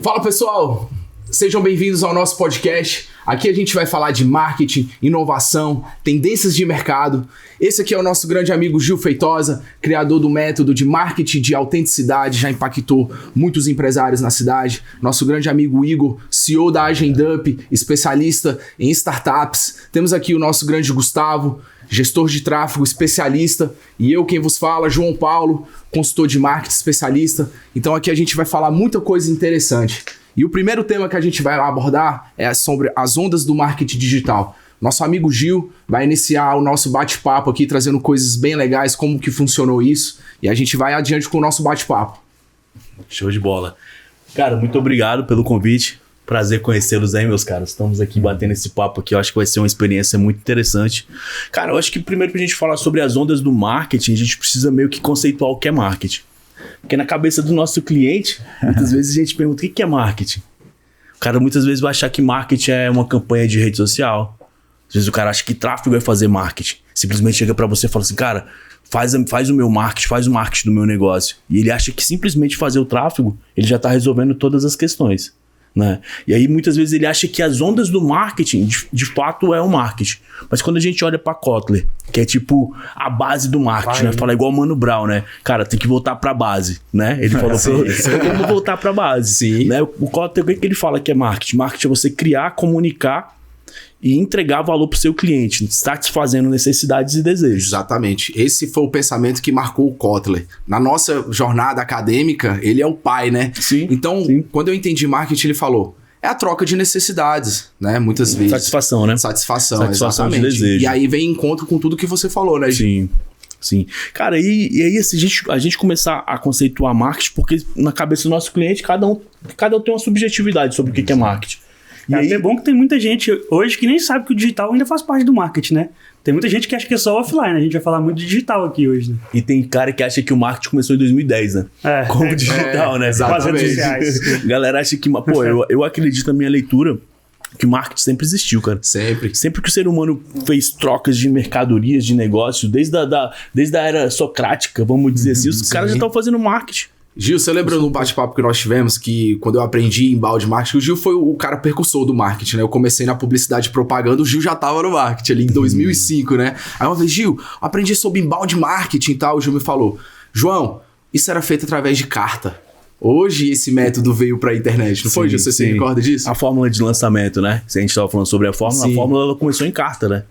Fala pessoal, sejam bem-vindos ao nosso podcast. Aqui a gente vai falar de marketing, inovação, tendências de mercado. Esse aqui é o nosso grande amigo Gil Feitosa, criador do método de marketing de autenticidade, já impactou muitos empresários na cidade. Nosso grande amigo Igor, CEO da Agendup, especialista em startups. Temos aqui o nosso grande Gustavo, gestor de tráfego, especialista. E eu, quem vos fala, João Paulo, consultor de marketing, especialista. Então aqui a gente vai falar muita coisa interessante. E o primeiro tema que a gente vai abordar é sobre as ondas do marketing digital. Nosso amigo Gil vai iniciar o nosso bate-papo aqui, trazendo coisas bem legais, como que funcionou isso. E a gente vai adiante com o nosso bate-papo. Show de bola. Cara, muito obrigado pelo convite. Prazer conhecê-los aí, meus caras. Estamos aqui batendo esse papo aqui. Eu acho que vai ser uma experiência muito interessante. Cara, eu acho que primeiro pra gente falar sobre as ondas do marketing, a gente precisa meio que conceituar o que é marketing. Porque na cabeça do nosso cliente, muitas vezes a gente pergunta o que é marketing. O cara muitas vezes vai achar que marketing é uma campanha de rede social. Às vezes o cara acha que tráfego é fazer marketing. Simplesmente chega pra você e fala assim, cara, faz o meu marketing, faz o marketing do meu negócio. E ele acha que simplesmente fazer o tráfego, ele já tá resolvendo todas as questões. Né? E aí muitas vezes ele acha que as ondas do marketing de fato é o marketing, mas quando a gente olha pra Kotler, que é tipo a base do marketing, né? Fala igual o Mano Brown, né? Cara, tem que voltar pra base, né? Ele falou vamos voltar pra base. Sim. Né? O Kotler, o que ele fala que é marketing? Marketing é você criar, comunicar e entregar valor pro seu cliente, satisfazendo necessidades e desejos. Exatamente. Esse foi o pensamento que marcou o Kotler. Na nossa jornada acadêmica, ele é o pai, né? Sim. Então, quando eu entendi marketing, ele falou, é a troca de necessidades, né? Muitas vezes. Satisfação, né? Satisfação, exatamente. De desejo. E aí vem em encontro com tudo que você falou, né, Gil? Sim. Cara, e aí assim, a gente começar a conceituar marketing, porque na cabeça do nosso cliente, cada um tem uma subjetividade sobre o que é marketing. E aí é bom que tem muita gente hoje que nem sabe que o digital ainda faz parte do marketing, né? Tem muita gente que acha que é só offline, a gente vai falar muito de digital aqui hoje, né? E tem cara que acha que o marketing começou em 2010, né? Como digital, né? Exatamente. Galera acha que... Pô, eu acredito na minha leitura que o marketing sempre existiu, cara. Sempre que o ser humano fez trocas de mercadorias, de negócios, desde a era socrática, vamos dizer assim, os caras já estavam fazendo marketing. Gil, você lembra no bate-papo que nós tivemos que quando eu aprendi embalde marketing, o Gil foi o cara percussor do marketing, né? Eu comecei na publicidade e propaganda, o Gil já tava no marketing ali em 2005, né? Aí uma vez, Gil, aprendi sobre embalde marketing e tal, o Gil me falou, João, isso era feito através de carta. Hoje esse método veio pra internet, não foi, Gil? Você se recorda disso? A fórmula de lançamento, né? Se a gente tava falando sobre a fórmula ela começou em carta, né?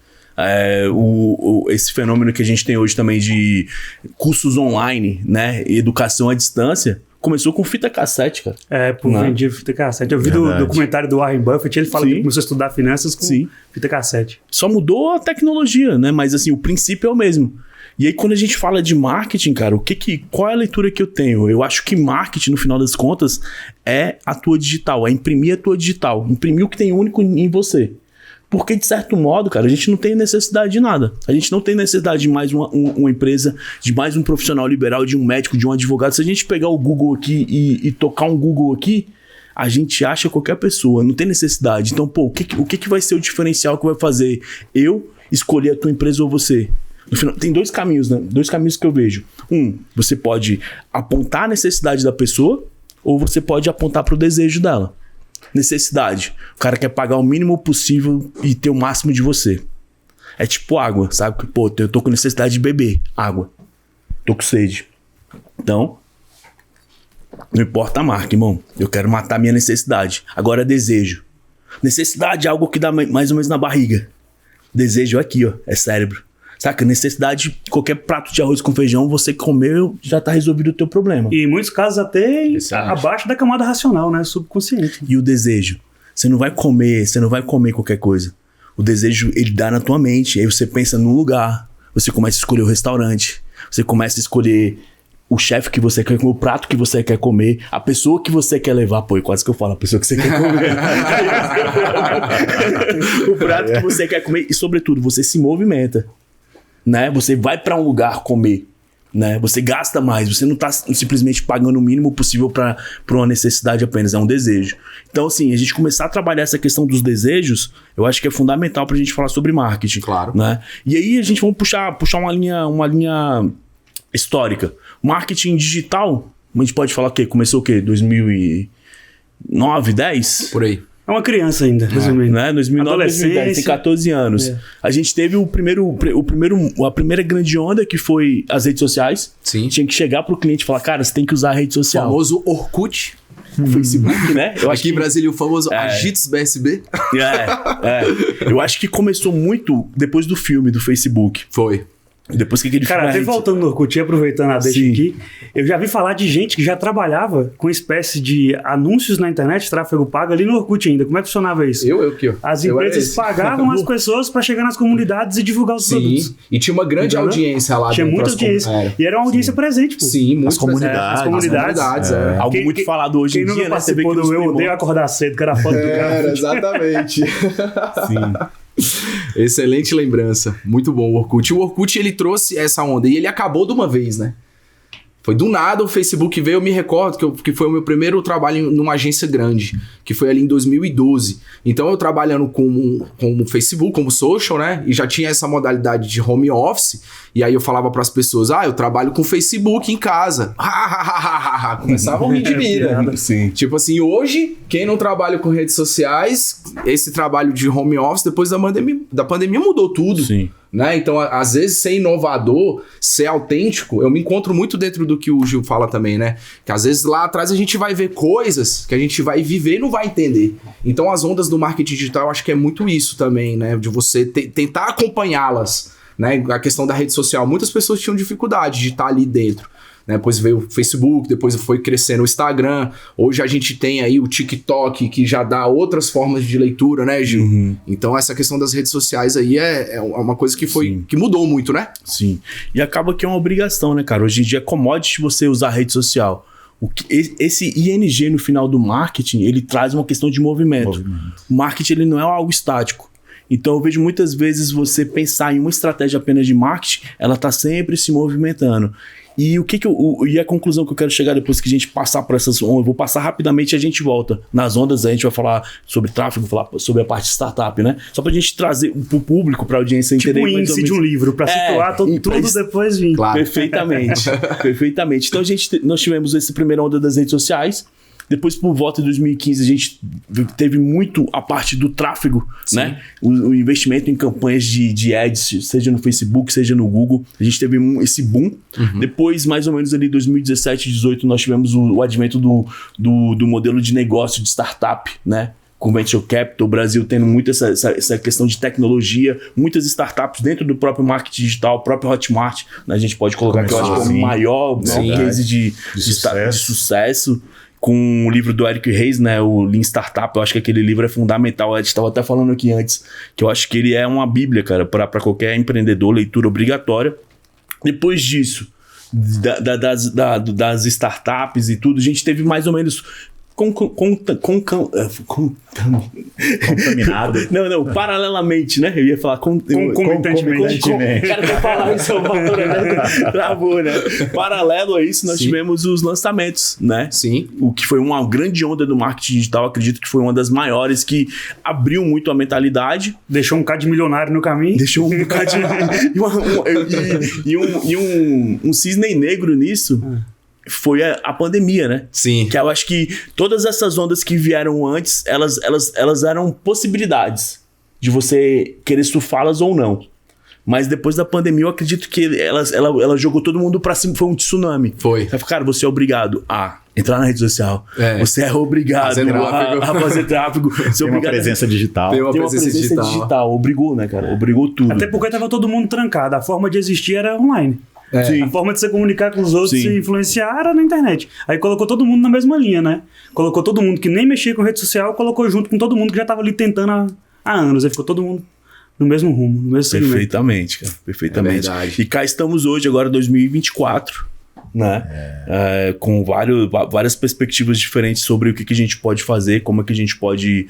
Esse fenômeno que a gente tem hoje também de cursos online, né? Educação à distância, começou com fita cassete, cara. Vendia fita cassete. Eu vi do documentário do Warren Buffett, ele fala que começou a estudar finanças com fita cassete. Só mudou a tecnologia, né? Mas assim, o princípio é o mesmo. E aí quando a gente fala de marketing, cara, qual é a leitura que eu tenho? Eu acho que marketing, no final das contas, é a tua digital, é imprimir a tua digital, imprimir o que tem único em você. Porque, de certo modo, cara, a gente não tem necessidade de nada. A gente não tem necessidade de mais uma empresa, de mais um profissional liberal, de um médico, de um advogado. Se a gente pegar o Google aqui e tocar um Google aqui, a gente acha qualquer pessoa. Não tem necessidade. Então, pô, o que vai ser o diferencial que vai fazer eu escolher a tua empresa ou você? No final, tem dois caminhos, né? Dois caminhos que eu vejo. Você pode apontar a necessidade da pessoa ou você pode apontar para o desejo dela. Necessidade. O cara quer pagar o mínimo possível e ter o máximo de você. É tipo água, sabe? Pô, eu tô com necessidade de beber água. Tô com sede. Então, não importa a marca, irmão. Eu quero matar minha necessidade. Agora, desejo. Necessidade é algo que dá mais ou menos na barriga. Desejo aqui, ó. É cérebro. Saca? Necessidade, qualquer prato de arroz com feijão, você comeu, já tá resolvido o teu problema. E em muitos casos até abaixo da camada racional, né? Subconsciente. E o desejo? Você não vai comer qualquer coisa. O desejo, ele dá na tua mente. Aí você pensa num lugar, você começa a escolher o restaurante, você começa a escolher o chefe que você quer comer, o prato que você quer comer, a pessoa que você quer levar. Pô, quase que eu falo, a pessoa que você quer comer. O prato que você quer comer e, sobretudo, você se movimenta. Né? Você vai para um lugar comer, né? Você gasta mais, você não tá simplesmente pagando o mínimo possível para uma necessidade apenas, é um desejo. Então, assim, a gente começar a trabalhar essa questão dos desejos, eu acho que é fundamental pra gente falar sobre marketing. Claro. Né? E aí a gente vai puxar uma linha histórica. Marketing digital, a gente pode falar o quê? Começou o quê? 9, 10? Por aí. É uma criança ainda, resumindo. Né? 2009, 2010, tem 14 anos. A gente teve a primeira grande onda, que foi as redes sociais. Sim. Tinha que chegar pro cliente e falar, cara, você tem que usar a rede O social. famoso Orkut. Facebook, né? Eu acho Aqui em que Brasília, o famoso Agitos BSB. Eu acho que começou muito depois do filme do Facebook. Foi. Depois que aquele Cara, filme... até voltando no Orkut, aproveitando a deixa Sim. aqui, eu já vi falar de gente que já trabalhava com espécie de anúncios na internet, tráfego pago ali no Orkut ainda. Como é que funcionava isso? Eu aqui, ó. As Eu era empresas esse. pagavam as pessoas para chegar nas comunidades e divulgar os produtos. Sim, e tinha uma grande Entendeu? audiência lá Tinha dentro. muita as audiência. era. E era uma audiência presente, pô. Sim, muito As comunidades. As comunidades. é. Algo Quem- muito quem- falado hoje Quem em nunca dia, né? Você vê participou que do nos Eu Odeio primórdios- Acordar Cedo, que era a foto do cara. Era, exatamente. Sim. Excelente lembrança. Muito bom o Orkut. O Orkut, ele trouxe essa onda e ele acabou de uma vez, né? Foi do nada o Facebook veio, eu me recordo que foi o meu primeiro trabalho numa agência grande, que foi ali em 2012. Então eu trabalhando como Facebook, como social, né? E já tinha essa modalidade de home office. E aí eu falava pras pessoas, eu trabalho com Facebook em casa. Começavam a rir de mim, né? Sim. Tipo assim, hoje, quem não trabalha com redes sociais, esse trabalho de home office, depois da pandemia mudou tudo. Sim. Né? Então, às vezes, ser inovador, ser autêntico, eu me encontro muito dentro do que o Gil fala também, né? Que às vezes lá atrás a gente vai ver coisas que a gente vai viver e não vai entender. Então, as ondas do marketing digital, eu acho que é muito isso também, né? De você tentar acompanhá-las, né? A questão da rede social, muitas pessoas tinham dificuldade de estar ali dentro. Né? Depois veio o Facebook, depois foi crescendo o Instagram. Hoje a gente tem aí o TikTok, que já dá outras formas de leitura, né, Gil? Uhum. Então essa questão das redes sociais aí é uma coisa que que mudou muito, né? Sim. E acaba que é uma obrigação, né, cara? Hoje em dia é commodity você usar a rede social. Esse ING no final do marketing, ele traz uma questão de movimento. O marketing, ele não é algo estático. Então eu vejo muitas vezes você pensar em uma estratégia apenas de marketing, ela tá sempre se movimentando. E e a conclusão que eu quero chegar depois que a gente passar por essas ondas, eu vou passar rapidamente e a gente volta. Nas ondas a gente vai falar sobre tráfego, falar sobre a parte de startup, né? Só pra gente trazer pro público, pra audiência entender. Tipo o índice de um livro, pra situar tudo depois vir. Claro. Perfeitamente. Perfeitamente. Então nós tivemos essa primeira onda das redes sociais. Depois, por volta de 2015, a gente teve muito a parte do tráfego, né? O investimento em campanhas de ads, seja no Facebook, seja no Google. A gente teve esse boom. Depois, mais ou menos ali 2017, 2018, nós tivemos o advento do modelo de negócio de startup, né? Com Venture Capital, o Brasil tendo muito essa questão de tecnologia, muitas startups dentro do próprio marketing digital, o próprio Hotmart, né? A gente pode colocar que eu acho que é o maior case de sucesso. Com o livro do Eric Ries, né, o Lean Startup, eu acho que aquele livro é fundamental. A gente estava até falando aqui antes, que eu acho que ele é uma bíblia, cara, para qualquer empreendedor, leitura obrigatória. Depois disso, das startups e tudo, a gente teve mais ou menos... Contaminado. Não, paralelamente, né? Eu ia falar Concomitantemente. O cara quer falar isso, travou, né? Paralelo a isso, nós tivemos os lançamentos, né? Sim. O que foi uma grande onda do marketing digital, acredito que foi uma das maiores, que abriu muito a mentalidade. Deixou um cara de milionário no caminho. Deixou um bocado um cisne negro nisso. Foi a pandemia, né? Sim. Que eu acho que todas essas ondas que vieram antes, elas eram possibilidades de você querer surfá-las ou não. Mas depois da pandemia, eu acredito que ela jogou todo mundo pra cima, foi um tsunami. Foi. Cara, você é obrigado a entrar na rede social. Você é obrigado a fazer tráfego. Você é Tem uma obrigado presença digital. Tem uma presença digital. Obrigou, né, cara? Obrigou tudo. Até porque tava todo mundo trancado. A forma de existir era online. Sim. A forma de você comunicar com os outros Sim. e influenciar era na internet. Aí colocou todo mundo na mesma linha, né? Colocou todo mundo que nem mexia com rede social, colocou junto com todo mundo que já tava ali tentando há anos. Aí ficou todo mundo no mesmo rumo, no mesmo segmento. Perfeitamente, cara. Perfeitamente. É verdade. E cá estamos hoje, agora 2024, né? Com várias perspectivas diferentes sobre o que a gente pode fazer, como é que a gente pode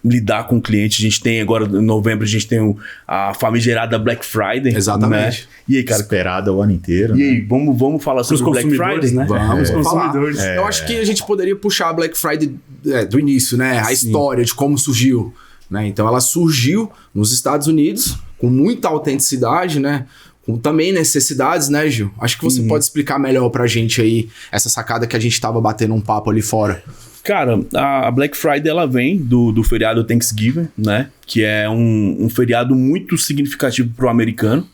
lidar com o cliente. A gente tem agora, em novembro, a gente tem a famigerada Black Friday. Exatamente. Né? E aí, cara? Esperada o ano inteiro. E aí, vamos falar sobre o Black Friday? Né? Vamos falar. Consumidores. Eu acho que a gente poderia puxar a Black Friday do início, né? A história de como surgiu. Né? Então ela surgiu nos Estados Unidos com muita autenticidade, né? Com também necessidades, né, Gil? Acho que você pode explicar melhor pra gente aí essa sacada que a gente tava batendo um papo ali fora. Cara, a Black Friday ela vem do feriado Thanksgiving, né? Que é um feriado muito significativo pro americano.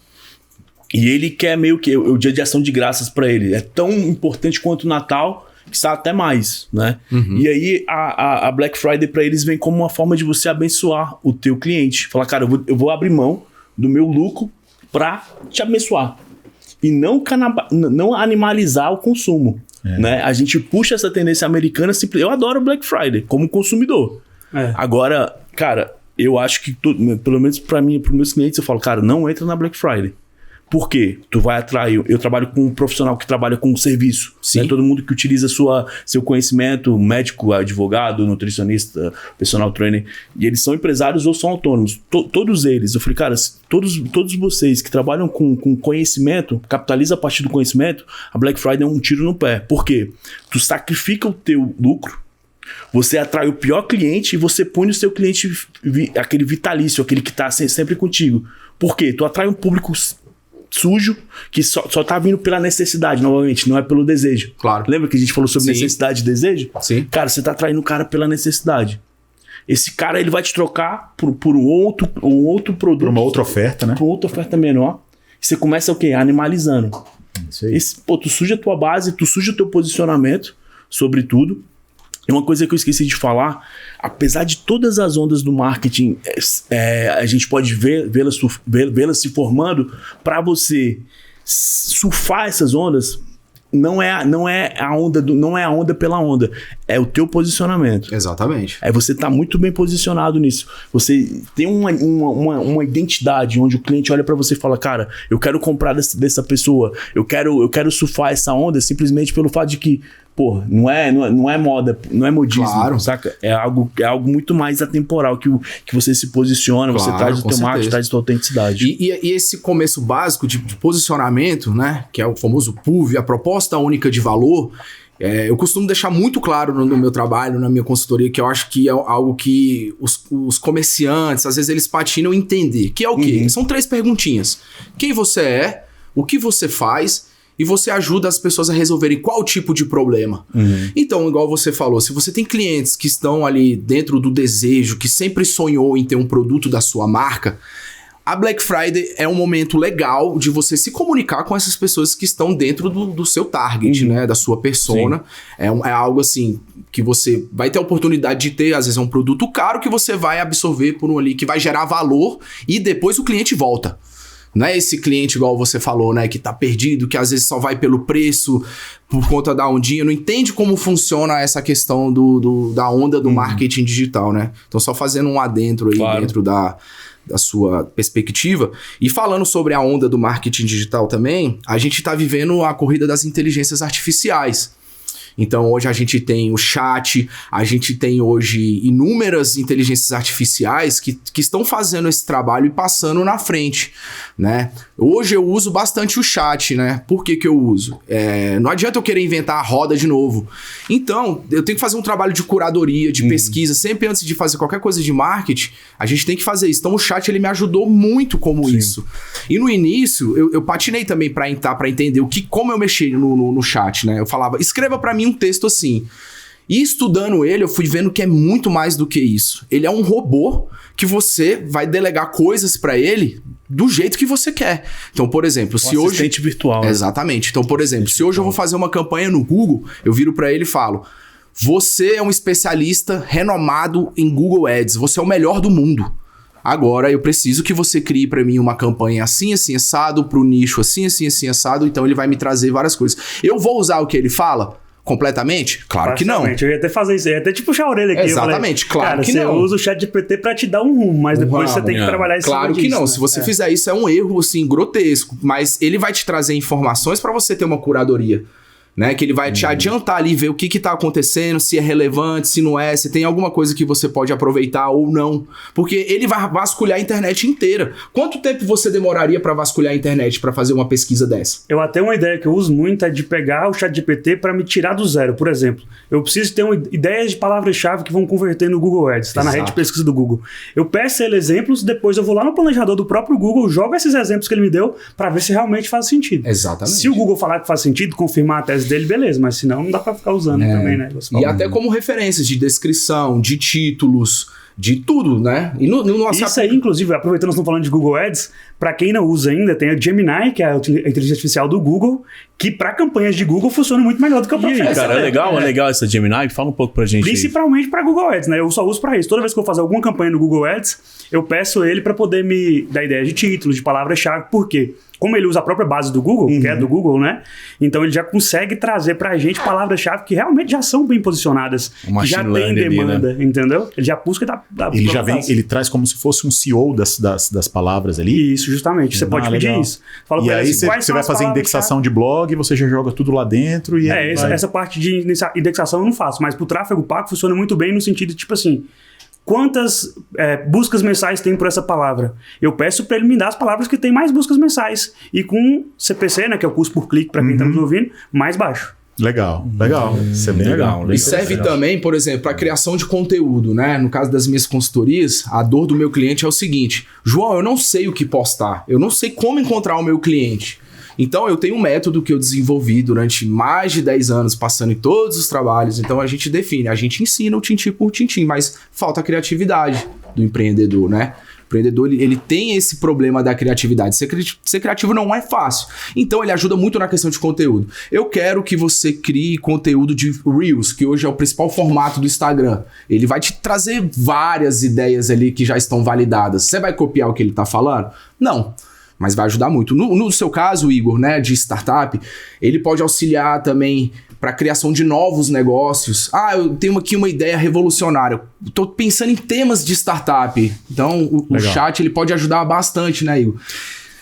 E ele quer meio que o dia de ação de graças para ele. É tão importante quanto o Natal, que está até mais, né? E aí a Black Friday para eles vem como uma forma de você abençoar o teu cliente. Falar, cara, eu vou abrir mão do meu lucro para te abençoar. E não animalizar o consumo. Né? A gente puxa essa tendência americana. Eu adoro Black Friday como consumidor. Agora, cara, eu acho que, pelo menos para mim, para os meus clientes, eu falo, cara, não entra na Black Friday. Por quê? Tu vai atrair... Eu trabalho com um profissional que trabalha com serviço. Né? Todo mundo que utiliza seu conhecimento, médico, advogado, nutricionista, personal trainer, e eles são empresários ou são autônomos. Todos eles. Eu falei, cara, todos vocês que trabalham com conhecimento, capitaliza a partir do conhecimento, a Black Friday é um tiro no pé. Por quê? Tu sacrifica o teu lucro, você atrai o pior cliente e você põe o seu cliente, aquele vitalício, aquele que tá sempre contigo. Por quê? Tu atrai um público sujo, que só tá vindo pela necessidade, novamente, não é pelo desejo. Claro. Lembra que a gente falou sobre necessidade e desejo? Sim. Cara, você tá atraindo o cara pela necessidade. Esse cara, ele vai te trocar por um outro produto. Por uma outra oferta, né? Por outra oferta menor. E você começa o quê? Animalizando. Isso aí. Tu suja a tua base, tu suja o teu posicionamento sobre tudo. E uma coisa que eu esqueci de falar, apesar de todas as ondas do marketing, a gente pode vê-las se formando, para você surfar essas ondas, não é a onda pela onda, é o teu posicionamento. Exatamente. Você tá muito bem posicionado nisso. Você tem uma identidade onde o cliente olha para você e fala, cara, eu quero comprar dessa pessoa, eu quero surfar essa onda simplesmente pelo fato de que, pô, não é moda, não é modismo, claro. Saca? É algo muito mais atemporal, que você se posiciona, claro, você traz o teu marketing, traz a tua autenticidade. E esse começo básico de posicionamento, né, que é o famoso PUV, a proposta única de valor, eu costumo deixar muito claro no meu trabalho, na minha consultoria, que eu acho que é algo que os comerciantes, às vezes eles patinam em entender, que é o quê? São 3 perguntinhas. Quem você é, o que você faz, e você ajuda as pessoas a resolverem qual tipo de problema. Então, igual você falou, se você tem clientes que estão ali dentro do desejo, que sempre sonhou em ter um produto da sua marca, a Black Friday é um momento legal de você se comunicar com essas pessoas que estão dentro do seu target, né? Da sua persona. É algo assim que você vai ter a oportunidade de ter, às vezes é um produto caro que você vai absorver por um ali, que vai gerar valor e depois o cliente volta. Não é esse cliente, igual você falou, né, que tá perdido, que às vezes só vai pelo preço, por conta da ondinha, não entende como funciona essa questão da onda do marketing digital, né? Então, só fazendo um adentro aí dentro da sua perspectiva. E falando sobre a onda do marketing digital também, a gente tá vivendo a corrida das inteligências artificiais. Então, hoje a gente tem o chat, a gente tem hoje inúmeras inteligências artificiais que estão fazendo esse trabalho e passando na frente, né? Hoje eu uso bastante o chat, né? Por que eu uso? Não adianta eu querer inventar a roda de novo. Então, eu tenho que fazer um trabalho de curadoria, de pesquisa. Sempre antes de fazer qualquer coisa de marketing, a gente tem que fazer isso. Então, o chat, ele me ajudou muito como isso. E no início, eu patinei também para entender como eu mexi no chat, né? Eu falava, escreva para mim um texto assim. E estudando ele, eu fui vendo que é muito mais do que isso. Ele é um robô que você vai delegar coisas para ele do jeito que você quer. Então, por exemplo, se hoje... assistente virtual. Exatamente. Então, por exemplo, se hoje eu vou fazer uma campanha no Google, eu viro para ele e falo, você é um especialista renomado em Google Ads, você é o melhor do mundo. Agora eu preciso que você crie para mim uma campanha assim, assim, assado, pro nicho assim, assim, assim, assado. Então ele vai me trazer várias coisas. Eu vou usar o que ele fala completamente? Claro que não. Eu ia até fazer isso, eu ia até te puxar a orelha aqui. Exatamente, falei, claro que não. Você usa o ChatGPT para te dar um rumo, mas depois você tem que trabalhar isso. Claro que não. Né? Se você fizer isso, é um erro assim grotesco. Mas ele vai te trazer informações para você ter uma curadoria. Né? Que ele vai te adiantar ali, ver o que tá acontecendo, se é relevante, se não é, se tem alguma coisa que você pode aproveitar ou não. Porque ele vai vasculhar a internet inteira. Quanto tempo você demoraria para vasculhar a internet para fazer uma pesquisa dessa? Eu até uma ideia que eu uso muito é de pegar o ChatGPT para me tirar do zero. Por exemplo, eu preciso ter ideias de palavras-chave que vão converter no Google Ads, tá na rede de pesquisa do Google. Eu peço a ele exemplos, depois eu vou lá no planejador do próprio Google, jogo esses exemplos que ele me deu para ver se realmente faz sentido. Exatamente. Se o Google falar que faz sentido, confirmar a tese tese dele, beleza, mas senão não dá pra ficar usando também, né? E até como referências de descrição, de títulos, de tudo, né? E no nosso... Isso aí, inclusive, aproveitando que nós estamos falando de Google Ads, para quem não usa ainda, tem a Gemini, que é a inteligência artificial do Google, que para campanhas de Google funciona muito melhor do que o próprio. E aí, cara, é legal essa Gemini? Fala um pouco pra gente. Principalmente para Google Ads, né? Eu só uso para isso. Toda vez que eu vou fazer alguma campanha no Google Ads, eu peço ele para poder me dar ideia de títulos, de palavras-chave. Por quê? Como ele usa a própria base do Google, que é do Google, né? Então ele já consegue trazer pra gente palavras-chave que realmente já são bem posicionadas, que já tem demanda, né? Entendeu? Ele já busca ele traz como se fosse um CEO das palavras ali. Isso, justamente. Você pode pedir isso. Fala e aí você vai fazer indexação de blog, você já joga tudo lá dentro. E essa parte de indexação eu não faço, mas pro tráfego pago funciona muito bem no sentido de, tipo assim, quantas buscas mensais tem por essa palavra? Eu peço para ele me dar as palavras que tem mais buscas mensais. E com CPC, né, que é o custo por clique para quem está nos ouvindo, mais baixo. Legal. Isso é bem legal. E serve também, por exemplo, para criação de conteúdo, né? No caso das minhas consultorias, a dor do meu cliente é o seguinte: João, eu não sei o que postar, eu não sei como encontrar o meu cliente. Então eu tenho um método que eu desenvolvi durante mais de 10 anos, passando em todos os trabalhos. Então a gente define, a gente ensina o tintim por tintim, mas falta a criatividade do empreendedor, né? O empreendedor, ele tem esse problema da criatividade. Ser criativo não é fácil. Então ele ajuda muito na questão de conteúdo. Eu quero que você crie conteúdo de Reels, que hoje é o principal formato do Instagram. Ele vai te trazer várias ideias ali que já estão validadas. Você vai copiar o que ele está falando? Não. Mas vai ajudar muito. No seu caso, Igor, né, de startup, ele pode auxiliar também para a criação de novos negócios. Eu tenho aqui uma ideia revolucionária. Estou pensando em temas de startup. Então, o chat ele pode ajudar bastante, né, Igor?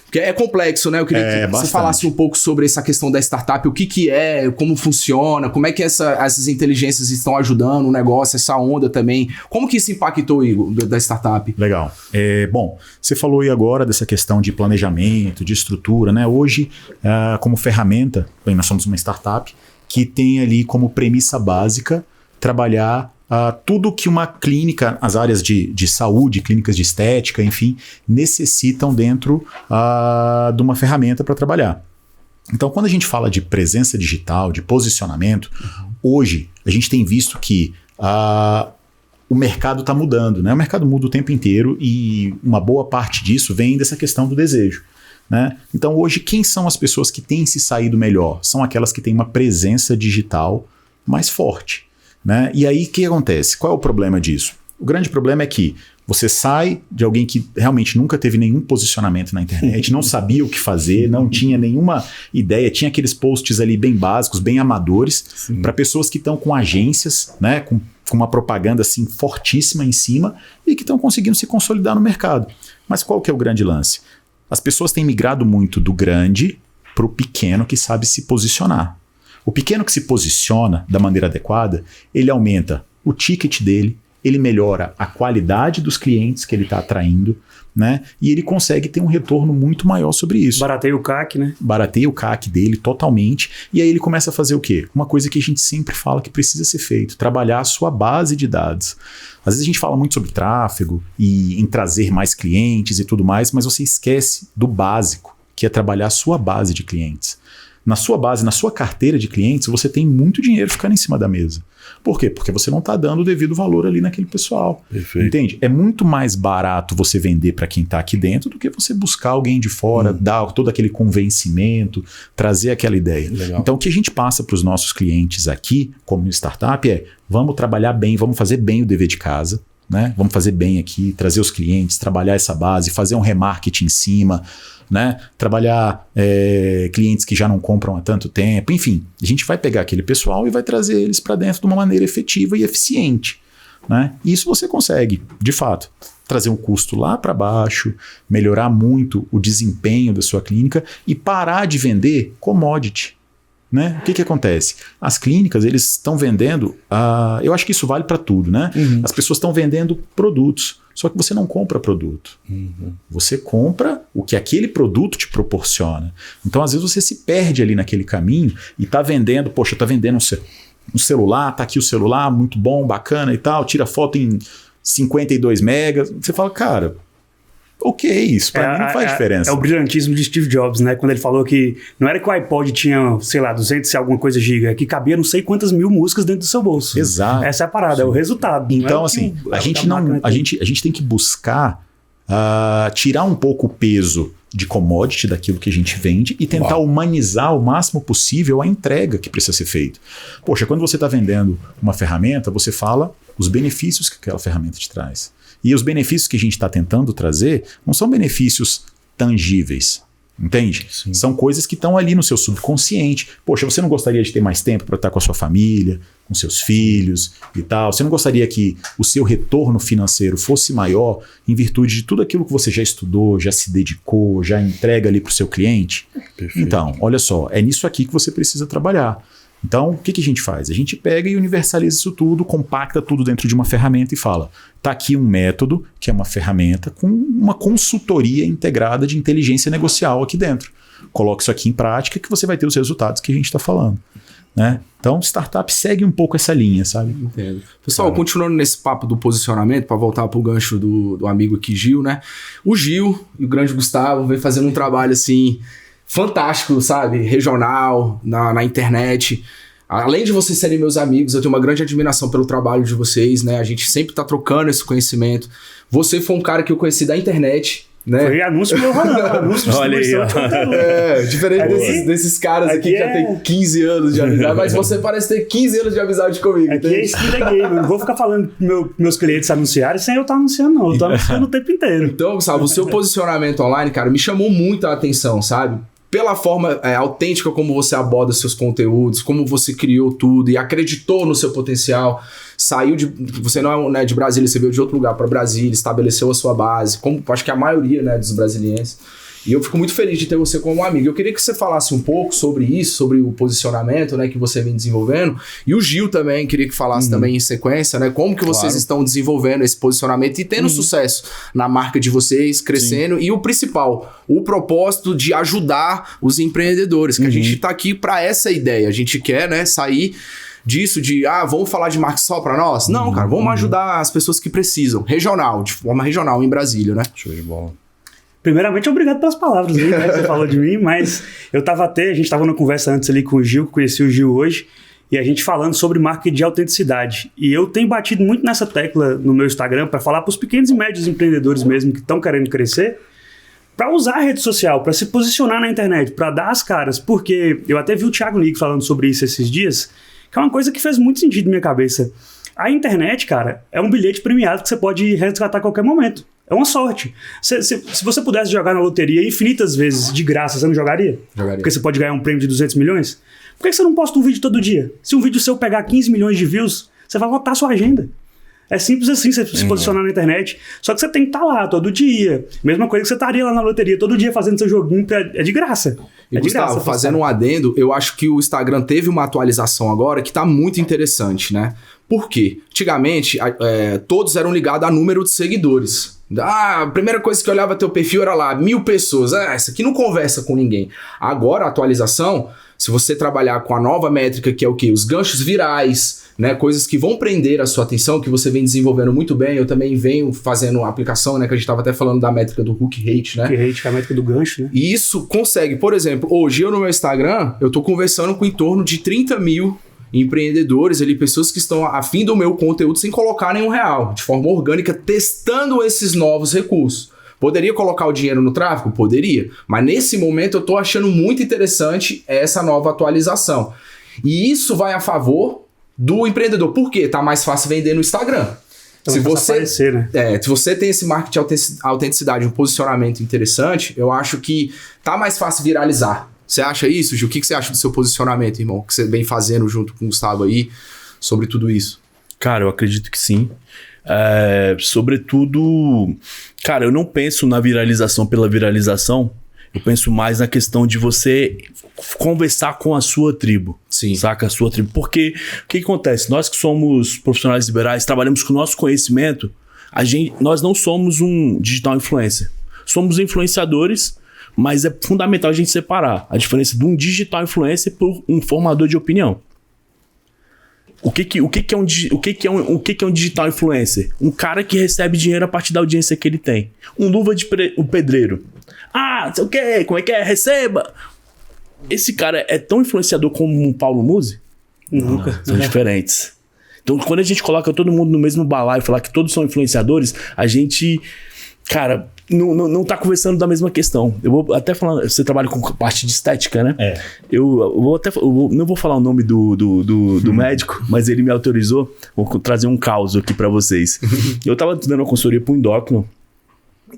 Porque é complexo, né? Eu queria que você falasse um pouco sobre essa questão da startup, o que é, como funciona, como é que essas inteligências estão ajudando o negócio, essa onda também. Como que isso impactou, Igor, da startup? Legal. Bom, você falou aí agora dessa questão de planejamento, de estrutura, né? Hoje, como ferramenta, nós somos uma startup que tem ali como premissa básica trabalhar tudo que uma clínica, as áreas de saúde, clínicas de estética, enfim, necessitam dentro de uma ferramenta para trabalhar. Então, quando a gente fala de presença digital, de posicionamento, hoje a gente tem visto que o mercado está mudando, né? O mercado muda o tempo inteiro e uma boa parte disso vem dessa questão do desejo, né? Então, hoje, quem são as pessoas que têm se saído melhor? São aquelas que têm uma presença digital mais forte. Né? E aí o que acontece? Qual é o problema disso? O grande problema é que você sai de alguém que realmente nunca teve nenhum posicionamento na internet, não sabia o que fazer, não tinha nenhuma ideia, tinha aqueles posts ali bem básicos, bem amadores, para pessoas que estão com agências, né? com uma propaganda assim fortíssima em cima e que estão conseguindo se consolidar no mercado. Mas qual que é o grande lance? As pessoas têm migrado muito do grande para o pequeno que sabe se posicionar. O pequeno que se posiciona da maneira adequada, ele aumenta o ticket dele, ele melhora a qualidade dos clientes que ele está atraindo, né? E ele consegue ter um retorno muito maior sobre isso. Barateia o CAC, né? Barateia o CAC dele totalmente. E aí ele começa a fazer o quê? Uma coisa que a gente sempre fala que precisa ser feito, trabalhar a sua base de dados. Às vezes a gente fala muito sobre tráfego e em trazer mais clientes e tudo mais, mas você esquece do básico, que é trabalhar a sua base de clientes. Na sua base, na sua carteira de clientes, você tem muito dinheiro ficando em cima da mesa. Por quê? Porque você não está dando o devido valor ali naquele pessoal. Perfeito. Entende? É muito mais barato você vender para quem está aqui dentro do que você buscar alguém de fora, dar todo aquele convencimento, trazer aquela ideia. Legal. Então, o que a gente passa para os nossos clientes aqui, como startup, é vamos trabalhar bem, vamos fazer bem o dever de casa, né? Vamos fazer bem aqui, trazer os clientes, trabalhar essa base, fazer um remarketing em cima, né? Trabalhar clientes que já não compram há tanto tempo, enfim, a gente vai pegar aquele pessoal e vai trazer eles para dentro de uma maneira efetiva e eficiente, né? Isso você consegue, de fato, trazer um custo lá para baixo, melhorar muito o desempenho da sua clínica e parar de vender commodity. Né? O que acontece? As clínicas, eles estão vendendo, eu acho que isso vale para tudo, né? As pessoas estão vendendo produtos, só que você não compra produto. Você compra o que aquele produto te proporciona. Então, às vezes, você se perde ali naquele caminho e está vendendo, está vendendo um celular, está aqui o celular, muito bom, bacana e tal, tira foto em 52 megas. Você fala, cara, ok, isso pra mim não faz diferença. É o brilhantismo de Steve Jobs, né? Quando ele falou que não era que o iPod tinha, sei lá, 200 e alguma coisa giga, é que cabia não sei quantas mil músicas dentro do seu bolso. Exato. Essa é a parada, é o resultado. Então, assim, a gente tem que buscar tirar um pouco o peso de commodity daquilo que a gente vende e tentar humanizar o máximo possível a entrega que precisa ser feita. Poxa, quando você está vendendo uma ferramenta, você fala os benefícios que aquela ferramenta te traz. E os benefícios que a gente está tentando trazer não são benefícios tangíveis, entende? Sim. São coisas que estão ali no seu subconsciente. Poxa, você não gostaria de ter mais tempo para estar com a sua família, com seus filhos e tal? Você não gostaria que o seu retorno financeiro fosse maior em virtude de tudo aquilo que você já estudou, já se dedicou, já entrega ali para o seu cliente? Perfeito. Então, olha só, é nisso aqui que você precisa trabalhar. Então, o que a gente faz? A gente pega e universaliza isso tudo, compacta tudo dentro de uma ferramenta e fala, tá aqui um método, que é uma ferramenta com uma consultoria integrada de inteligência negocial aqui dentro. Coloque isso aqui em prática que você vai ter os resultados que a gente está falando. Né? Então, startup segue um pouco essa linha, sabe? Entendo. Pessoal, continuando nesse papo do posicionamento, para voltar pro gancho do amigo aqui, Gil, né? O Gil e o grande Gustavo vem fazendo um trabalho assim fantástico, sabe? Regional, na internet. Além de vocês serem meus amigos, eu tenho uma grande admiração pelo trabalho de vocês, né? A gente sempre tá trocando esse conhecimento. Você foi um cara que eu conheci da internet, né? Foi anúncio meu anúncio. Olha aí, diferente desses caras aqui que já tem 15 anos de amizade, mas você parece ter 15 anos de amizade comigo. Aqui é skin da game, não vou ficar falando meus clientes anunciarem sem eu estar anunciando, não. Eu tô anunciando o tempo inteiro. Então, sabe, o seu posicionamento online, cara, me chamou muito a atenção, sabe? Pela forma autêntica como você aborda seus conteúdos, como você criou tudo e acreditou no seu potencial, saiu de... Você não é de Brasília, você veio de outro lugar para Brasília, estabeleceu a sua base, como acho que a maioria, né, dos brasilienses. E eu fico muito feliz de ter você como amigo. Eu queria que você falasse um pouco sobre isso, sobre o posicionamento, né, que você vem desenvolvendo. E o Gil também, queria que falasse também em sequência, né, como que vocês estão desenvolvendo esse posicionamento e tendo sucesso na marca de vocês, crescendo. Sim. E o principal, o propósito de ajudar os empreendedores, que a gente tá aqui para essa ideia. A gente quer, né, sair disso de, vamos falar de marca só para nós? Não, cara, vamos ajudar as pessoas que precisam, regional, de forma regional em Brasília, né? Show de bola. Primeiramente, obrigado pelas palavras aí, né, que você falou de mim, mas a gente estava numa conversa antes ali com o Gil, conheci o Gil hoje, e a gente falando sobre marketing de autenticidade. E eu tenho batido muito nessa tecla no meu Instagram para falar para os pequenos e médios empreendedores mesmo que estão querendo crescer, para usar a rede social, para se posicionar na internet, para dar as caras, porque eu até vi o Thiago Nick falando sobre isso esses dias, que é uma coisa que fez muito sentido na minha cabeça. A internet, cara, é um bilhete premiado que você pode resgatar a qualquer momento. É uma sorte. Se você pudesse jogar na loteria infinitas vezes de graça, você não jogaria? Jogaria. Porque você pode ganhar um prêmio de 200 milhões? Por que você não posta um vídeo todo dia? Se um vídeo seu pegar 15 milhões de views, você vai lotar a sua agenda. É simples assim, você se posicionar na internet. Só que você tem que estar lá todo dia. Mesma coisa que você estaria lá na loteria todo dia fazendo seu joguinho, é de graça. E Gustavo, fazendo um adendo, eu acho que o Instagram teve uma atualização agora que tá muito interessante, né? Por quê? Antigamente, todos eram ligados a número de seguidores. A primeira coisa que eu olhava teu perfil era lá, 1000 pessoas. Essa aqui não conversa com ninguém. Agora, a atualização, se você trabalhar com a nova métrica, que é o quê? Os ganchos virais, né? Coisas que vão prender a sua atenção, que você vem desenvolvendo muito bem. Eu também venho fazendo uma aplicação, né? Que a gente estava até falando da métrica do hook rate, né? Hook rate, que é a métrica do gancho, né? E isso consegue, por exemplo, hoje eu no meu Instagram, eu tô conversando com em torno de 30 mil empreendedores ali, pessoas que estão afim do meu conteúdo sem colocar nenhum real, de forma orgânica, testando esses novos recursos. Poderia colocar o dinheiro no tráfego? Poderia. Mas nesse momento eu tô achando muito interessante essa nova atualização. E isso vai a favor do empreendedor. Por quê? Tá mais fácil vender no Instagram. Então, se você tem esse marketing de autenticidade, um posicionamento interessante, eu acho que tá mais fácil viralizar. Você acha isso, Gil? O que você acha do seu posicionamento, irmão? Que você vem fazendo junto com o Gustavo aí sobre tudo isso? Cara, eu acredito que sim. Sobretudo, cara, eu não penso na viralização pela viralização. Eu penso mais na questão de você conversar com a sua tribo. Sim. Saca? A sua tribo. Porque o que acontece? Nós que somos profissionais liberais, trabalhamos com o nosso conhecimento, nós não somos um digital influencer. Somos influenciadores, mas é fundamental a gente separar a diferença de um digital influencer por um formador de opinião. O que é um digital influencer? Um cara que recebe dinheiro a partir da audiência que ele tem. Um luva de pedreiro. Ah, sei o quê, como é que é? Receba! Esse cara é tão influenciador como um Paulo Musi? Nunca. São diferentes. Então, quando a gente coloca todo mundo no mesmo balaio e falar que todos são influenciadores, a gente, cara, não tá conversando da mesma questão. Eu vou até falar, você trabalha com parte de estética, né? Não vou falar o nome do médico, mas ele me autorizou. Vou trazer um caos aqui pra vocês. Eu tava dando uma consultoria pro endócrino.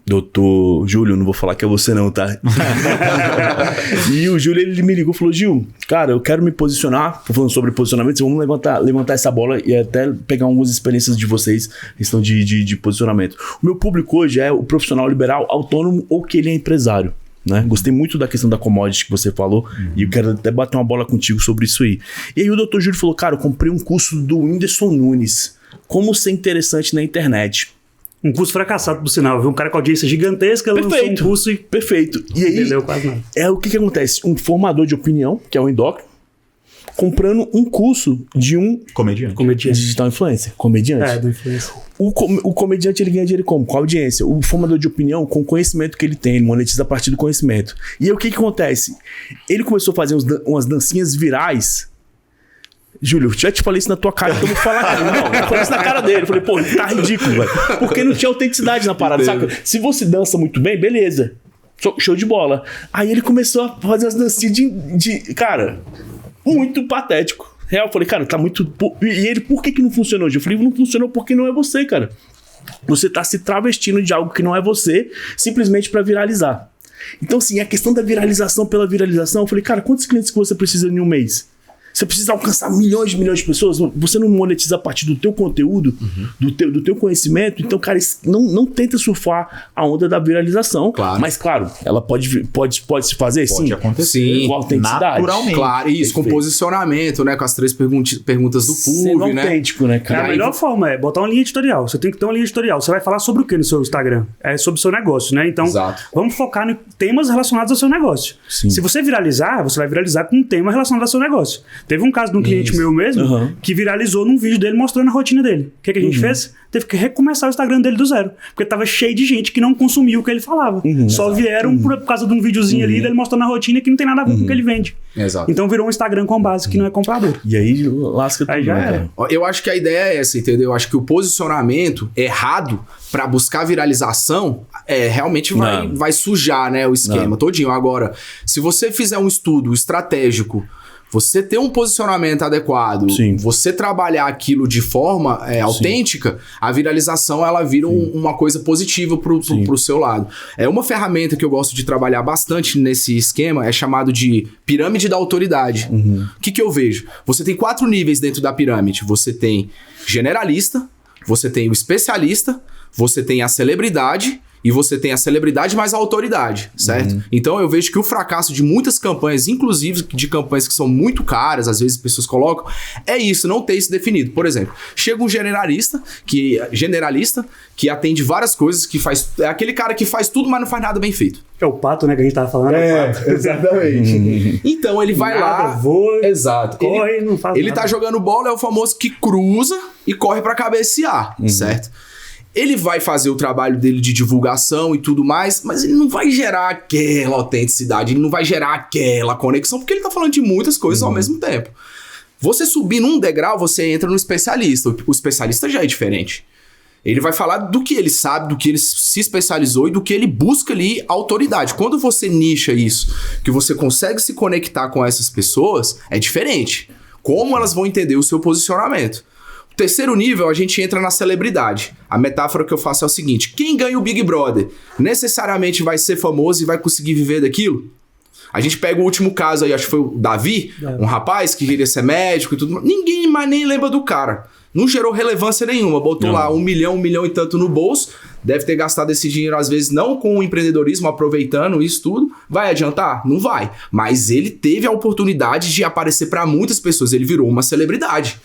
Doutor Júlio, não vou falar que é você não, tá? E o Júlio, ele me ligou e falou: Gil, cara, eu quero me posicionar. Tô falando sobre posicionamento, vamos levantar essa bola e até pegar algumas experiências de vocês, questão de posicionamento. O meu público hoje é o profissional liberal, autônomo ou que ele é empresário, né? Gostei muito da questão da commodity que você falou e eu quero até bater uma bola contigo sobre isso aí. E aí o doutor Júlio falou: cara, eu comprei um curso do Whindersson Nunes, como ser interessante na internet. Um curso fracassado, por sinal, viu? Um cara com audiência gigantesca lançou um curso e... Perfeito. E aí, entendeu quase nada. O que acontece? Um formador de opinião, que é o endócrino, comprando um curso de um... Comediante. Digital influencer. Comediante. Do influencer. O comediante, ele ganha dinheiro como? Com a audiência. O formador de opinião, com o conhecimento que ele tem, ele monetiza a partir do conhecimento. E aí, o que acontece? Ele começou a fazer umas dancinhas virais. Júlio, já te falei isso na tua cara, então eu vou falar cara. Não, eu falei isso na cara dele. Eu falei, pô, tá ridículo, velho. Porque não tinha autenticidade na parada, saca? Se você dança muito bem, beleza. Show de bola. Aí ele começou a fazer as dancinhas cara, muito patético. Real, eu falei, cara, tá muito... E ele, por que não funcionou? Eu falei, não funcionou porque não é você, cara. Você tá se travestindo de algo que não é você, simplesmente pra viralizar. Então, assim, a questão da viralização pela viralização, eu falei, cara, quantos clientes que você precisa em um mês? Você precisa alcançar milhões de pessoas. Você não monetiza a partir do teu conteúdo, do teu conhecimento. Então, cara, não tenta surfar a onda da viralização. Claro. Mas, claro, ela pode se fazer, sim. Pode acontecer. Sim, com autenticidade. Naturalmente. Claro, isso, com posicionamento, né? Com as 3 perguntas do Sendo PUV, né? autêntico, né, cara? A melhor forma é botar uma linha editorial. Você tem que ter uma linha editorial. Você vai falar sobre o que no seu Instagram? É sobre o seu negócio, né? Então, Exato. vamos focar em temas relacionados ao seu negócio. Sim. Se você viralizar, você vai viralizar com um tema relacionado ao seu negócio. Teve um caso de um cliente meu mesmo, que viralizou num vídeo dele mostrando a rotina dele. O que a gente fez? Teve que recomeçar o Instagram dele do zero. Porque tava cheio de gente que não consumia o que ele falava. Só vieram por causa de um videozinho ali dele mostrando a rotina que não tem nada a ver com o que ele vende. Exato. Então virou um Instagram com base que não é comprador. E aí lasca tudo. Aí já era. Eu acho que a ideia é essa, entendeu? Eu acho que o posicionamento errado pra buscar viralização realmente vai sujar, né, o esquema todinho. Agora, se você fizer um estudo estratégico, você ter um posicionamento adequado, Sim. você trabalhar aquilo de forma autêntica, a viralização ela vira uma coisa positiva pro seu lado. É uma ferramenta que eu gosto de trabalhar bastante nesse esquema, é chamado de pirâmide da autoridade. O que eu vejo? Você tem 4 níveis dentro da pirâmide. Você tem generalista, você tem o especialista, você tem a celebridade e você tem a celebridade mais a autoridade, certo? Então eu vejo que o fracasso de muitas campanhas, inclusive de campanhas que são muito caras, às vezes as pessoas colocam, é isso, não ter isso definido. Por exemplo, chega um generalista que atende várias coisas, que faz... É aquele cara que faz tudo, mas não faz nada bem feito. É o pato, né, que a gente tava falando. Exatamente. Então ele vai lá... voa, exato. corre, não faz Ele nada. tá jogando bola, é o famoso que cruza e corre pra cabecear, certo? Ele vai fazer o trabalho dele de divulgação e tudo mais, mas ele não vai gerar aquela autenticidade, ele não vai gerar aquela conexão, porque ele tá falando de muitas coisas ao mesmo tempo. Você subir num degrau, você entra no especialista. O especialista já é diferente. Ele vai falar do que ele sabe, do que ele se especializou e do que ele busca ali autoridade. Quando você nicha isso, que você consegue se conectar com essas pessoas, é diferente. Como elas vão entender o seu posicionamento? Terceiro nível, a gente entra na celebridade. A metáfora que eu faço é o seguinte: quem ganha o Big Brother necessariamente vai ser famoso e vai conseguir viver daquilo? A gente pega o último caso aí, acho que foi o Davi, um rapaz que queria ser médico e tudo. Ninguém mais nem lembra do cara. Não gerou relevância nenhuma. Botou lá 1 milhão e tanto no bolso. Deve ter gastado esse dinheiro, às vezes, não com o empreendedorismo, aproveitando isso tudo. Vai adiantar? Não vai. Mas ele teve a oportunidade de aparecer para muitas pessoas. Ele virou uma celebridade.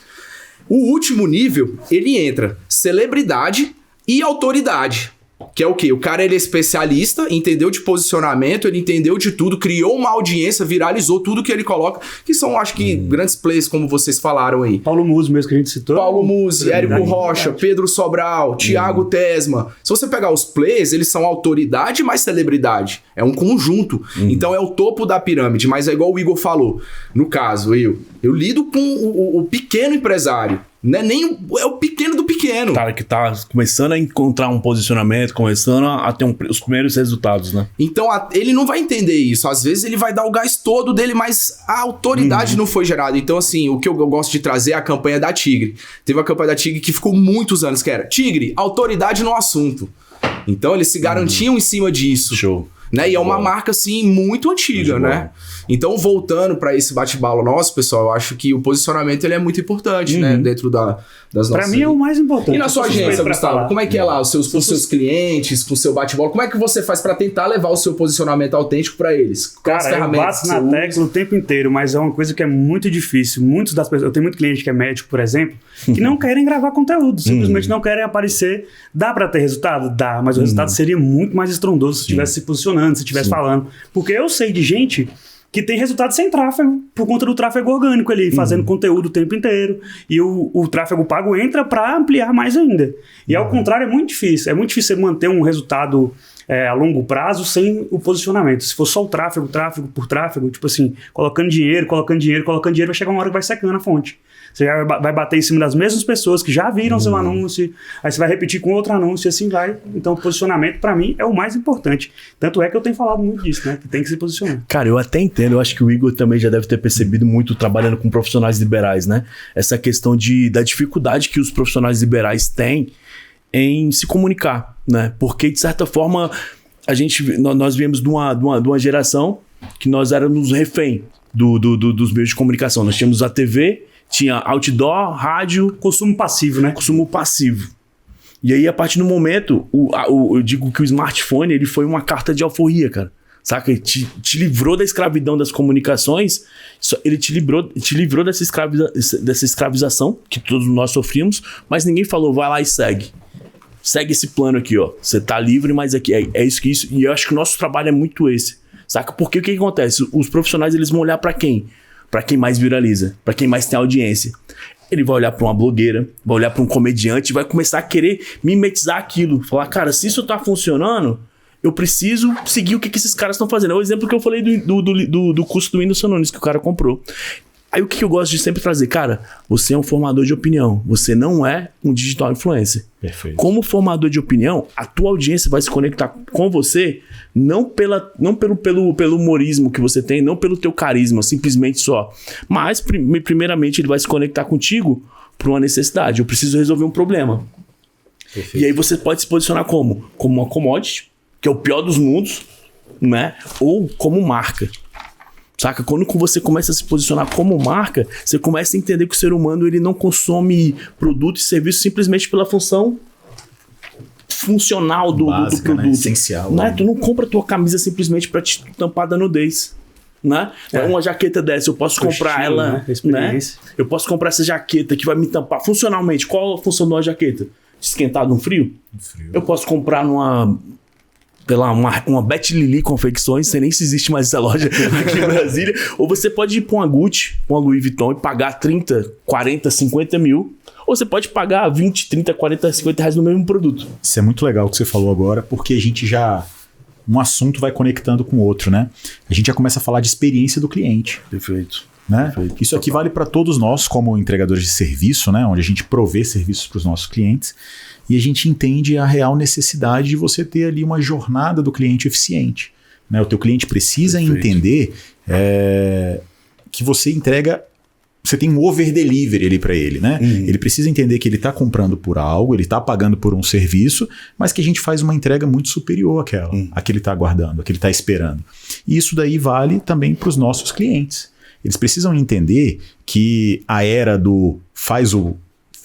O último nível, ele entra celebridade e autoridade. Que é o quê? O cara, ele é especialista, entendeu de posicionamento, ele entendeu de tudo, criou uma audiência, viralizou tudo que ele coloca, que são, acho que, grandes players, como vocês falaram aí. Paulo Musi mesmo, que a gente citou. Paulo Musi, Érico Rocha, Pedro Sobral, Thiago Tesma. Se você pegar os players, eles são autoridade mais celebridade. É um conjunto. Então é o topo da pirâmide, mas é igual o Igor falou. No caso, eu lido com o pequeno empresário. Não é nem é o pequeno do pequeno. Cara que tá começando a encontrar um posicionamento, começando a ter os primeiros resultados, né? Então ele não vai entender isso. Às vezes ele vai dar o gás todo dele, mas a autoridade não foi gerada. Então, assim, o que eu gosto de trazer é a campanha da Tigre. Teve uma campanha da Tigre que ficou muitos anos, que era Tigre, autoridade no assunto. Então eles se garantiam em cima disso. Show. Né? E é uma marca, assim, muito antiga, né? Então, voltando para esse bate-bala nosso, pessoal, eu acho que o posicionamento ele é muito importante, né? Dentro das nossas... Para mim é o mais importante. E na sua agência, Gustavo, como é que é lá? Com os seus clientes, com o seu bate-bola, como é que você faz para tentar levar o seu posicionamento autêntico para eles? Cara, eu bato na tecla o tempo inteiro, mas é uma coisa que é muito difícil. Muitas das pessoas... Eu tenho muito cliente que é médico, por exemplo, que não querem gravar conteúdo, simplesmente não querem aparecer. Dá para ter resultado? Dá, mas o resultado seria muito mais estrondoso se estivesse se posicionando, se estivesse falando. Porque eu sei de gente que tem resultado sem tráfego, por conta do tráfego orgânico ali, fazendo conteúdo o tempo inteiro. E o tráfego pago entra para ampliar mais ainda. E ao contrário, é muito difícil. É muito difícil você manter um resultado a longo prazo sem o posicionamento. Se for só o tráfego por tráfego, tipo assim, colocando dinheiro, vai chegar uma hora que vai secando a fonte. Você já vai bater em cima das mesmas pessoas que já viram seu anúncio, aí você vai repetir com outro anúncio e assim vai. Então, o posicionamento, para mim, é o mais importante. Tanto é que eu tenho falado muito disso, né? Que tem que se posicionar. Cara, eu até entendo. Eu acho que o Igor também já deve ter percebido muito trabalhando com profissionais liberais, né? Essa questão da dificuldade que os profissionais liberais têm em se comunicar, né? Porque, de certa forma, nós viemos de uma geração que nós éramos refém dos meios de comunicação. Nós tínhamos a TV... Tinha outdoor, rádio... Consumo passivo, né? Consumo passivo. E aí, a partir do momento, eu digo que o smartphone ele foi uma carta de alforria, cara. Saca? Ele te livrou da escravidão das comunicações. Ele te livrou dessa escravização que todos nós sofrimos, mas ninguém falou, vai lá e segue. Segue esse plano aqui, ó. Você tá livre, mas aqui é isso que isso... E eu acho que o nosso trabalho é muito esse. Saca? Porque o que acontece? Os profissionais, eles vão olhar pra quem? Para quem mais viraliza, para quem mais tem audiência. Ele vai olhar para uma blogueira, vai olhar para um comediante, vai começar a querer mimetizar aquilo. Falar, cara, se isso tá funcionando, eu preciso seguir o que esses caras estão fazendo. É o exemplo que eu falei do curso do Whindersson Nunes que o cara comprou. Aí o que eu gosto de sempre trazer? Cara, você é um formador de opinião. Você não é um digital influencer. Perfeito. Como formador de opinião, a tua audiência vai se conectar com você não pelo humorismo que você tem, não pelo teu carisma, simplesmente só. Mas, primeiramente, ele vai se conectar contigo por uma necessidade. Eu preciso resolver um problema. Perfeito. E aí você pode se posicionar como uma commodity, que é o pior dos mundos, né? Ou como marca. Saca? Quando você começa a se posicionar como marca, você começa a entender que o ser humano ele não consome produto e serviço simplesmente pela função funcional do produto. Né? Essencial. Né? Tu não compra tua camisa simplesmente pra te tampar da nudez. Né? Uma jaqueta dessa, eu posso comprar ela. Né? Eu posso comprar essa jaqueta que vai me tampar funcionalmente. Qual a função de uma jaqueta? Esquentar num frio? Eu posso comprar uma Beth Lili Confecções, sei nem se existe mais essa loja aqui em Brasília, ou você pode ir para uma Gucci, uma Louis Vuitton e pagar 30, 40, 50 mil, ou você pode pagar 20, 30, 40, 50 reais no mesmo produto. Isso é muito legal o que você falou agora, porque a gente um assunto vai conectando com o outro, né? A gente já começa a falar de experiência do cliente. Perfeito. Né? Isso aqui vale para todos nós como entregadores de serviço, né? Onde a gente provê serviços para os nossos clientes. E a gente entende a real necessidade de você ter ali uma jornada do cliente eficiente. Né? O teu cliente precisa entender que você entrega, você tem um over-delivery ali para ele. Né? Ele precisa entender que ele está comprando por algo, ele está pagando por um serviço, mas que a gente faz uma entrega muito superior àquela, a que ele está aguardando, a que ele está esperando. E isso daí vale também para os nossos clientes. Eles precisam entender que a era do faz o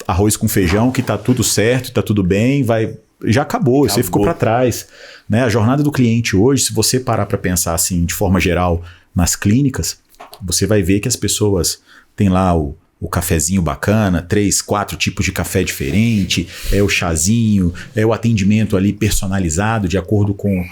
arroz com feijão, que tá tudo certo, tá tudo bem, já acabou. Isso aí ficou para trás. Né? A jornada do cliente hoje, se você parar para pensar assim, de forma geral, nas clínicas, você vai ver que as pessoas têm lá o cafezinho bacana, 3, 4 tipos de café diferente, é o chazinho, é o atendimento ali personalizado de acordo com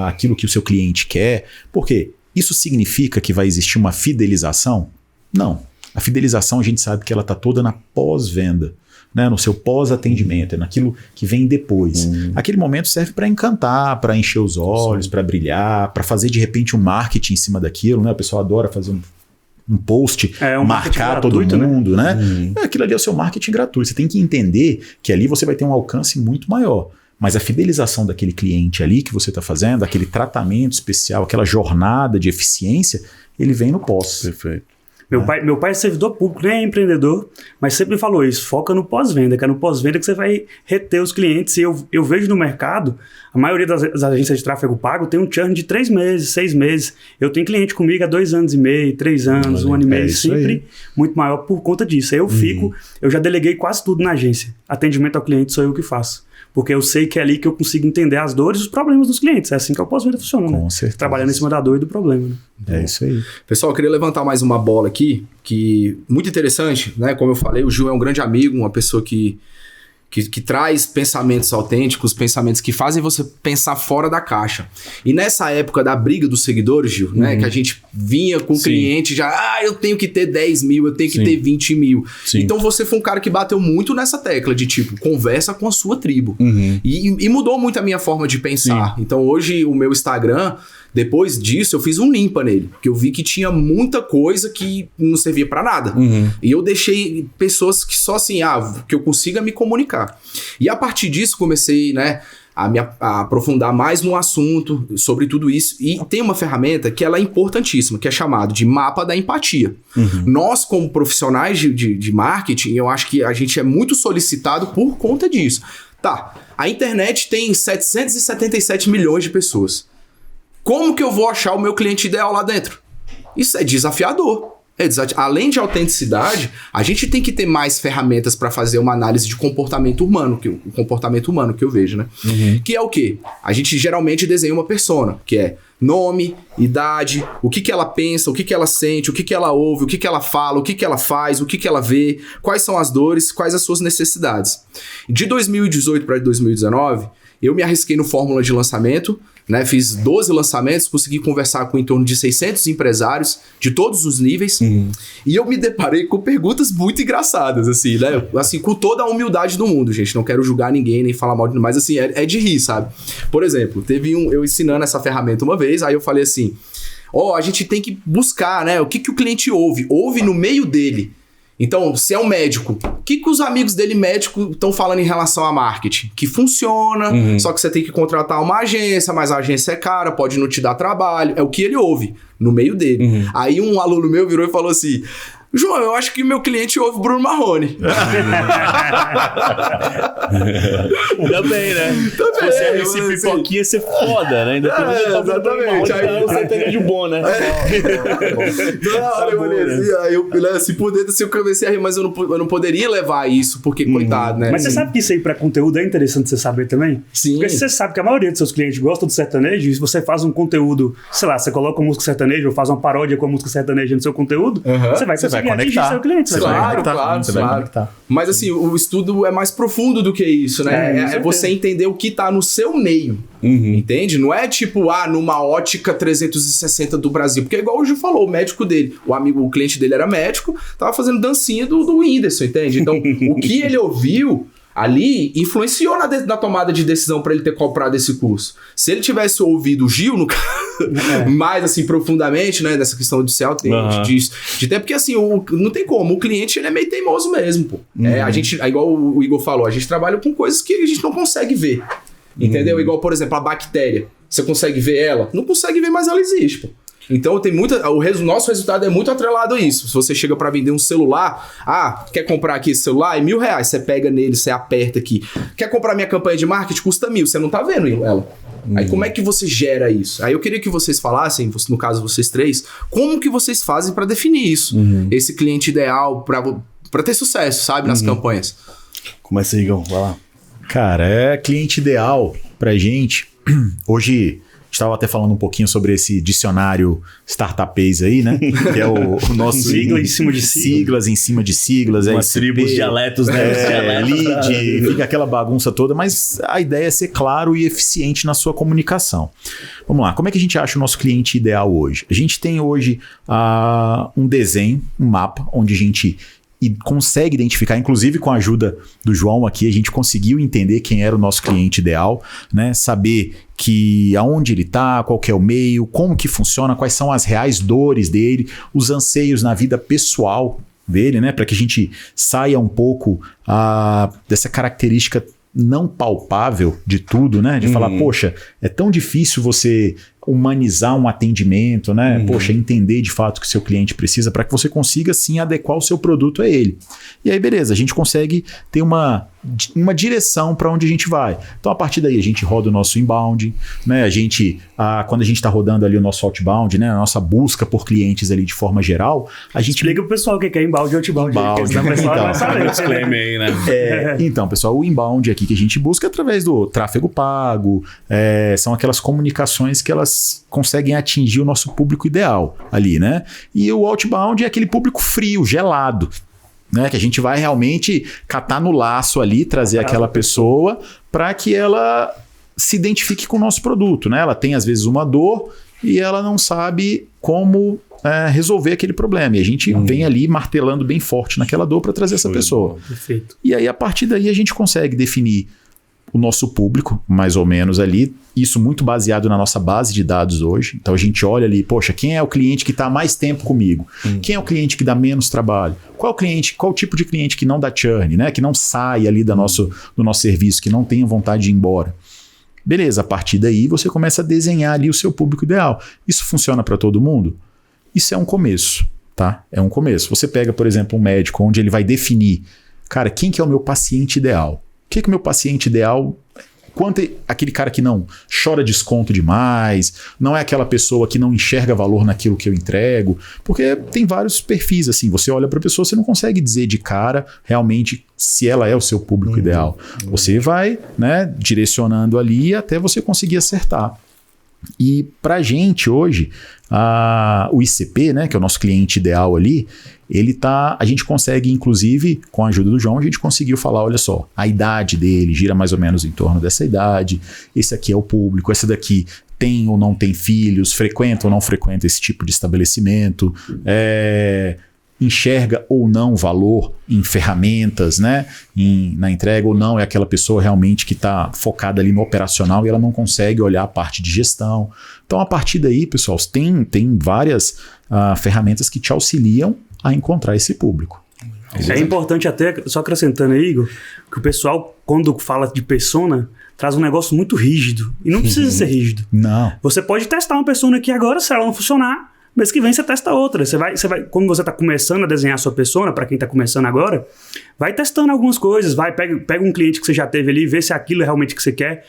aquilo que o seu cliente quer. Por quê? Isso significa que vai existir uma fidelização? Não. A fidelização a gente sabe que ela está toda na pós-venda, né? No seu pós-atendimento, é naquilo que vem depois. Aquele momento serve para encantar, para encher os olhos, para brilhar, para fazer de repente um marketing em cima daquilo, né? O pessoal adora fazer um post, marcar todo mundo, né? Aquilo ali é o seu marketing gratuito. Você tem que entender que ali você vai ter um alcance muito maior. Mas a fidelização daquele cliente ali que você está fazendo, aquele tratamento especial, aquela jornada de eficiência, ele vem no pós. Perfeito. Meu pai é servidor público, nem é empreendedor, mas sempre falou isso, foca no pós-venda, que é no pós-venda que você vai reter os clientes. E eu vejo no mercado, a maioria das agências de tráfego pago tem um churn de 3 meses, 6 meses. Eu tenho cliente comigo há 2 anos e meio, 3 anos, 1 ano e meio, sempre muito maior por conta disso. Aí eu já deleguei quase tudo na agência. Atendimento ao cliente sou eu que faço. Porque eu sei que é ali que eu consigo entender as dores e os problemas dos clientes. É assim que o pós-venda funciona, né? Com certeza. Trabalhando em cima da dor e do problema, né? É isso aí. Pessoal, eu queria levantar mais uma bola aqui, que muito interessante, né? Como eu falei, o Gil é um grande amigo, uma pessoa que traz pensamentos autênticos, pensamentos que fazem você pensar fora da caixa. E nessa época da briga dos seguidores, Gil, né? Que a gente vinha com o cliente já, eu tenho que ter 10 mil, eu tenho que ter 20 mil. Então você foi um cara que bateu muito nessa tecla de tipo, conversa com a sua tribo. E mudou muito a minha forma de pensar. Então hoje o meu Instagram, depois disso, eu fiz um limpa nele, porque eu vi que tinha muita coisa que não servia pra nada. E eu deixei pessoas que só assim, que eu consiga me comunicar. E a partir disso, comecei, né, a aprofundar mais no assunto sobre tudo isso. E tem uma ferramenta que ela é importantíssima, que é chamado de mapa da empatia. Nós, como profissionais de marketing, eu acho que a gente é muito solicitado por conta disso. Tá, a internet tem 777 milhões de pessoas. Como que eu vou achar o meu cliente ideal lá dentro? Isso é desafiador. Além de autenticidade, a gente tem que ter mais ferramentas para fazer uma análise de comportamento humano, o comportamento humano que eu vejo, né? Que é o quê? A gente geralmente desenha uma persona, que é nome, idade, o que ela pensa, o que ela sente, o que ela ouve, o que ela fala, o que ela faz, o que ela vê, quais são as dores, quais as suas necessidades. De 2018 para 2019, eu me arrisquei no fórmula de lançamento, né? Fiz 12 lançamentos, consegui conversar com em torno de 600 empresários de todos os níveis, e eu me deparei com perguntas muito engraçadas, assim, né? Assim, com toda a humildade do mundo, gente. Não quero julgar ninguém, nem falar mal de ninguém, mas assim, é de rir, sabe? Por exemplo, teve eu ensinando essa ferramenta uma vez, aí eu falei assim, a gente tem que buscar, né? O que o cliente ouve? Ouve no meio dele. Então, se é um médico, o que os amigos dele médico estão falando em relação a marketing? Que funciona, só que você tem que contratar uma agência, mas a agência é cara, pode não te dar trabalho. É o que ele ouve no meio dele. Aí um aluno meu virou e falou assim, João, eu acho que meu cliente ouve Bruno Marrone. Também, né? Também. Se você esse pipoquinha, você foda, né? Ainda tem exatamente. Aí você tem de bom, né? Aí eu, se por dentro, assim, eu comecei a rir, mas eu não poderia levar isso, porque, coitado, né? Mas você sabe que isso aí pra conteúdo é interessante você saber também? Sim. Porque você sabe que a maioria dos seus clientes gostam do sertanejo, e se você faz um conteúdo, sei lá, você coloca uma música sertaneja ou faz uma paródia com a música sertaneja no seu conteúdo, você vai conectar seu cliente. Claro. Mas assim, o estudo é mais profundo do que isso, né? É você entender o que tá no seu meio. Entende? Não é tipo, numa ótica 360 do Brasil. Porque é igual o Gil falou, o médico dele, o cliente dele era médico, tava fazendo dancinha do Whindersson, entende? Então, o que ele ouviu ali influenciou na tomada de decisão para ele ter comprado esse curso. Se ele tivesse ouvido o Gil, no caso, mais assim, profundamente, né, dessa questão de ser autêntico, de ter, porque assim, não tem como, o cliente ele é meio teimoso mesmo, pô. A gente, igual o Igor falou, a gente trabalha com coisas que a gente não consegue ver, entendeu? Igual, por exemplo, a bactéria, você consegue ver ela? Não consegue ver, mas ela existe, pô. Então tem nosso resultado é muito atrelado a isso. Se você chega para vender um celular, quer comprar aqui esse celular? É R$1.000, você pega nele, você aperta aqui. Quer comprar minha campanha de marketing? Custa 1.000, você não tá vendo ela. Aí como é que você gera isso? Aí eu queria que vocês falassem, no caso vocês três, como que vocês fazem para definir isso? Esse cliente ideal para ter sucesso, sabe, nas campanhas. Começa aí, Igor, vai lá. Cara, cliente ideal pra gente, hoje estava até falando um pouquinho sobre esse dicionário Startupês aí, né? Que é o nosso... Sigla em cima de siglas em cima de siglas. Umas tribos, dialetos, né? Lead, fica aquela bagunça toda, mas a ideia é ser claro e eficiente na sua comunicação. Vamos lá, como é que a gente acha o nosso cliente ideal hoje? A gente tem hoje um desenho, um mapa, onde a gente consegue identificar, inclusive com a ajuda do João aqui, a gente conseguiu entender quem era o nosso cliente ideal, né? Saber aonde ele está, qual que é o meio, como que funciona, quais são as reais dores dele, os anseios na vida pessoal dele, né? Para que a gente saia um pouco dessa característica não palpável de tudo, né? De falar, poxa, é tão difícil você humanizar um atendimento, né? Poxa, entender de fato o que o seu cliente precisa para que você consiga, sim, adequar o seu produto a ele. E aí, beleza, a gente consegue ter uma direção para onde a gente vai. Então, a partir daí, a gente roda o nosso inbound, né? A gente, quando a gente está rodando ali o nosso outbound, né? A nossa busca por clientes ali de forma geral, a gente... Explica pro pessoal o que é inbound e outbound. Disclaimer aí, né? Então, pessoal, o inbound aqui que a gente busca é através do tráfego pago, são aquelas comunicações que elas conseguem atingir o nosso público ideal ali, né? E o outbound é aquele público frio, gelado, né? Que a gente vai realmente catar no laço ali, trazer aquela pessoa para que ela se identifique com o nosso produto, né? Ela tem às vezes uma dor e ela não sabe como resolver aquele problema. E a gente vem ali martelando bem forte naquela dor para trazer essa pessoa. Perfeito. E aí, a partir daí, a gente consegue definir o nosso público, mais ou menos ali, isso muito baseado na nossa base de dados hoje. Então a gente olha ali, poxa, quem é o cliente que está mais tempo comigo? Quem é o cliente que dá menos trabalho? Qual o tipo de cliente que não dá churn, né? Que não sai ali do nosso serviço, que não tem vontade de ir embora? Beleza, a partir daí você começa a desenhar ali o seu público ideal. Isso funciona para todo mundo? Isso é um começo, tá? É um começo. Você pega, por exemplo, um médico onde ele vai definir, cara, quem que é o meu paciente ideal? O que é o meu paciente ideal? Quanto é aquele cara que não chora desconto demais, não é aquela pessoa que não enxerga valor naquilo que eu entrego, porque tem vários perfis assim, você olha para a pessoa, você não consegue dizer de cara realmente se ela é o seu público ideal. Você vai, né, direcionando ali até você conseguir acertar. E para a gente hoje, o ICP, né, que é o nosso cliente ideal ali, a gente consegue, inclusive, com a ajuda do João, a gente conseguiu falar, olha só, a idade dele gira mais ou menos em torno dessa idade, esse aqui é o público, esse daqui tem ou não tem filhos, frequenta ou não frequenta esse tipo de estabelecimento, enxerga ou não valor em ferramentas, né? Na entrega ou não, é aquela pessoa realmente que está focada ali no operacional e ela não consegue olhar a parte de gestão. Então, a partir daí, pessoal, tem várias ferramentas que te auxiliam a encontrar esse público. É importante até, só acrescentando aí, Igor, que o pessoal, quando fala de persona, traz um negócio muito rígido. E não precisa ser rígido. Não. Você pode testar uma persona aqui agora, se ela não funcionar, mês que vem você testa outra. Você vai, quando você está começando a desenhar a sua persona, para quem está começando agora, vai testando algumas coisas, pega um cliente que você já teve ali, vê se aquilo é realmente o que você quer,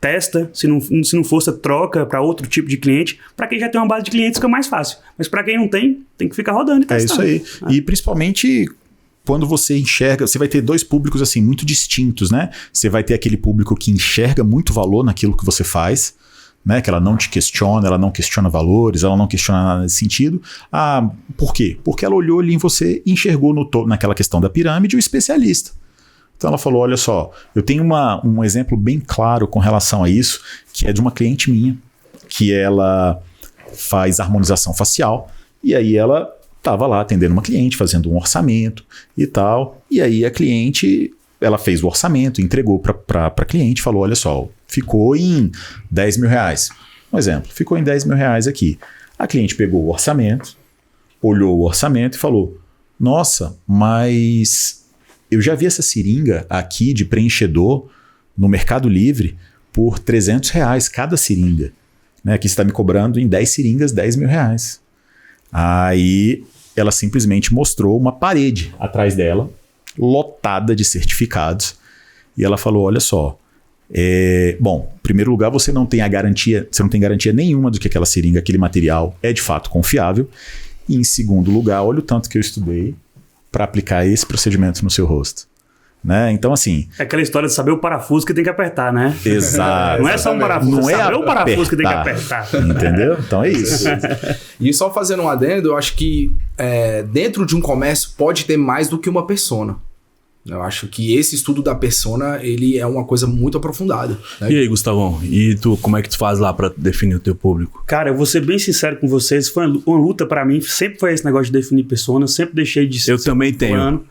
testa, se não for, você troca para outro tipo de cliente. Para quem já tem uma base de clientes fica mais fácil, mas para quem não tem que ficar rodando e testando. É isso aí. E principalmente quando você enxerga, você vai ter dois públicos assim muito distintos, né? Você vai ter aquele público que enxerga muito valor naquilo que você faz, né? Que ela não te questiona, ela não questiona valores, ela não questiona nada nesse sentido. Por quê? Porque ela olhou ali em você e enxergou naquela questão da pirâmide o especialista. Então ela falou, olha só, eu tenho um exemplo bem claro com relação a isso, que é de uma cliente minha, que ela faz harmonização facial, e aí ela estava lá atendendo uma cliente, fazendo um orçamento e tal, e aí a cliente, ela fez o orçamento, entregou para a cliente, falou, olha só, ficou em 10 mil reais. Um exemplo, ficou em 10 mil reais aqui. A cliente pegou o orçamento, olhou o orçamento e falou, nossa, mas eu já vi essa seringa aqui de preenchedor no Mercado Livre por 300 reais cada seringa. Né? Aqui você está me cobrando em 10 seringas 10 mil reais. Aí ela simplesmente mostrou uma parede atrás dela, lotada de certificados. E ela falou, olha só, bom, em primeiro lugar você não tem garantia nenhuma do que aquela seringa, aquele material é de fato confiável. E em segundo lugar, olha o tanto que eu estudei para aplicar esse procedimento no seu rosto. né? Então, assim... É aquela história de saber o parafuso que tem que apertar, né? Exato. Não é só um parafuso, Não é saber o parafuso que tem que apertar. apertar. Entendeu? Então é isso. E só fazendo um adendo, eu acho que dentro de um comércio pode ter mais do que uma persona. Eu acho que esse estudo da persona, ele é uma coisa muito aprofundada. Né? E aí, Gustavão? E tu, como é que tu faz lá pra definir o teu público? Cara, eu vou ser bem sincero com vocês, foi uma luta pra mim, sempre foi esse negócio de definir persona, sempre deixei de ser. Eu também tenho.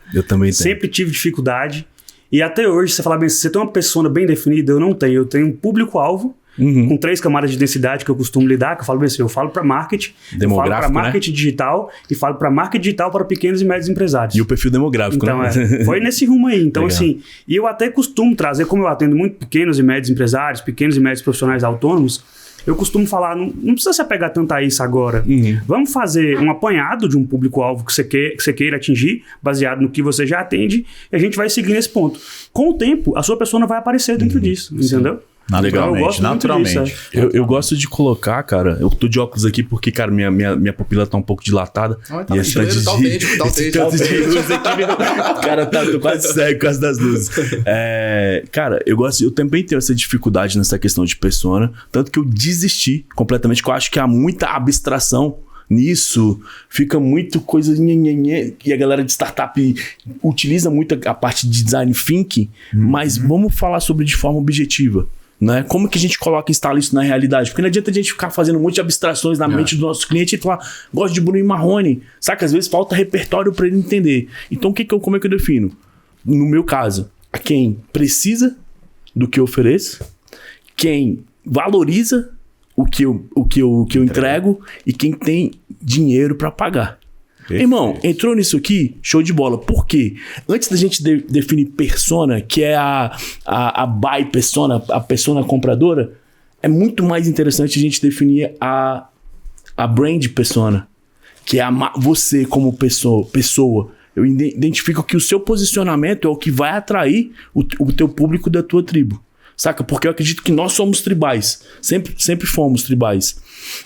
Sempre tive dificuldade. E até hoje, você falar bem, se você tem uma persona bem definida, eu não tenho. Eu tenho um público-alvo, com 3 camadas de densidade que eu costumo lidar, que eu falo bem assim, eu falo para marketing, eu falo para marketing digital e falo para marketing digital para pequenos e médios empresários. E o perfil demográfico, então, né? Foi nesse rumo aí. Então, Legal. assim, e eu até costumo trazer, como eu atendo muito pequenos e médios empresários, pequenos e médios profissionais autônomos, eu costumo falar, não precisa se apegar tanto a isso agora. Vamos fazer um apanhado de um público-alvo que você queira atingir, baseado no que você já atende, e a gente vai seguir nesse ponto. Com o tempo, a sua persona vai aparecer dentro disso, entendeu? Legalmente, naturalmente. Eu gosto de colocar, cara, eu tô de óculos aqui porque, cara, minha pupila tá um pouco dilatada. Tá autêntico. De luz aqui, cara, tô quase cego por causa das luzes. Cara, eu também tenho essa dificuldade nessa questão de persona, tanto que eu desisti completamente, porque eu acho que há muita abstração nisso, fica muito coisa e a galera de startup utiliza muito a parte de design thinking, mas vamos falar sobre de forma objetiva. Né? Como que a gente coloca e instala isso na realidade? Porque não adianta a gente ficar fazendo um monte de abstrações na mente do nosso cliente e falar, gosto de Bruno e Marrone. Saca? Às vezes falta repertório para ele entender. Então, como é que eu defino? No meu caso, a quem precisa do que eu ofereço, quem valoriza o que eu entrego e quem tem dinheiro para pagar. Perfeito. Irmão, entrou nisso aqui, show de bola. Por quê? Antes da gente definir persona, que é a buy persona, a persona compradora, é muito mais interessante a gente definir a brand persona, que é você como pessoa. Eu identifico que o seu posicionamento é o que vai atrair o teu público da tua tribo. Saca? Porque eu acredito que nós somos tribais. Sempre fomos tribais.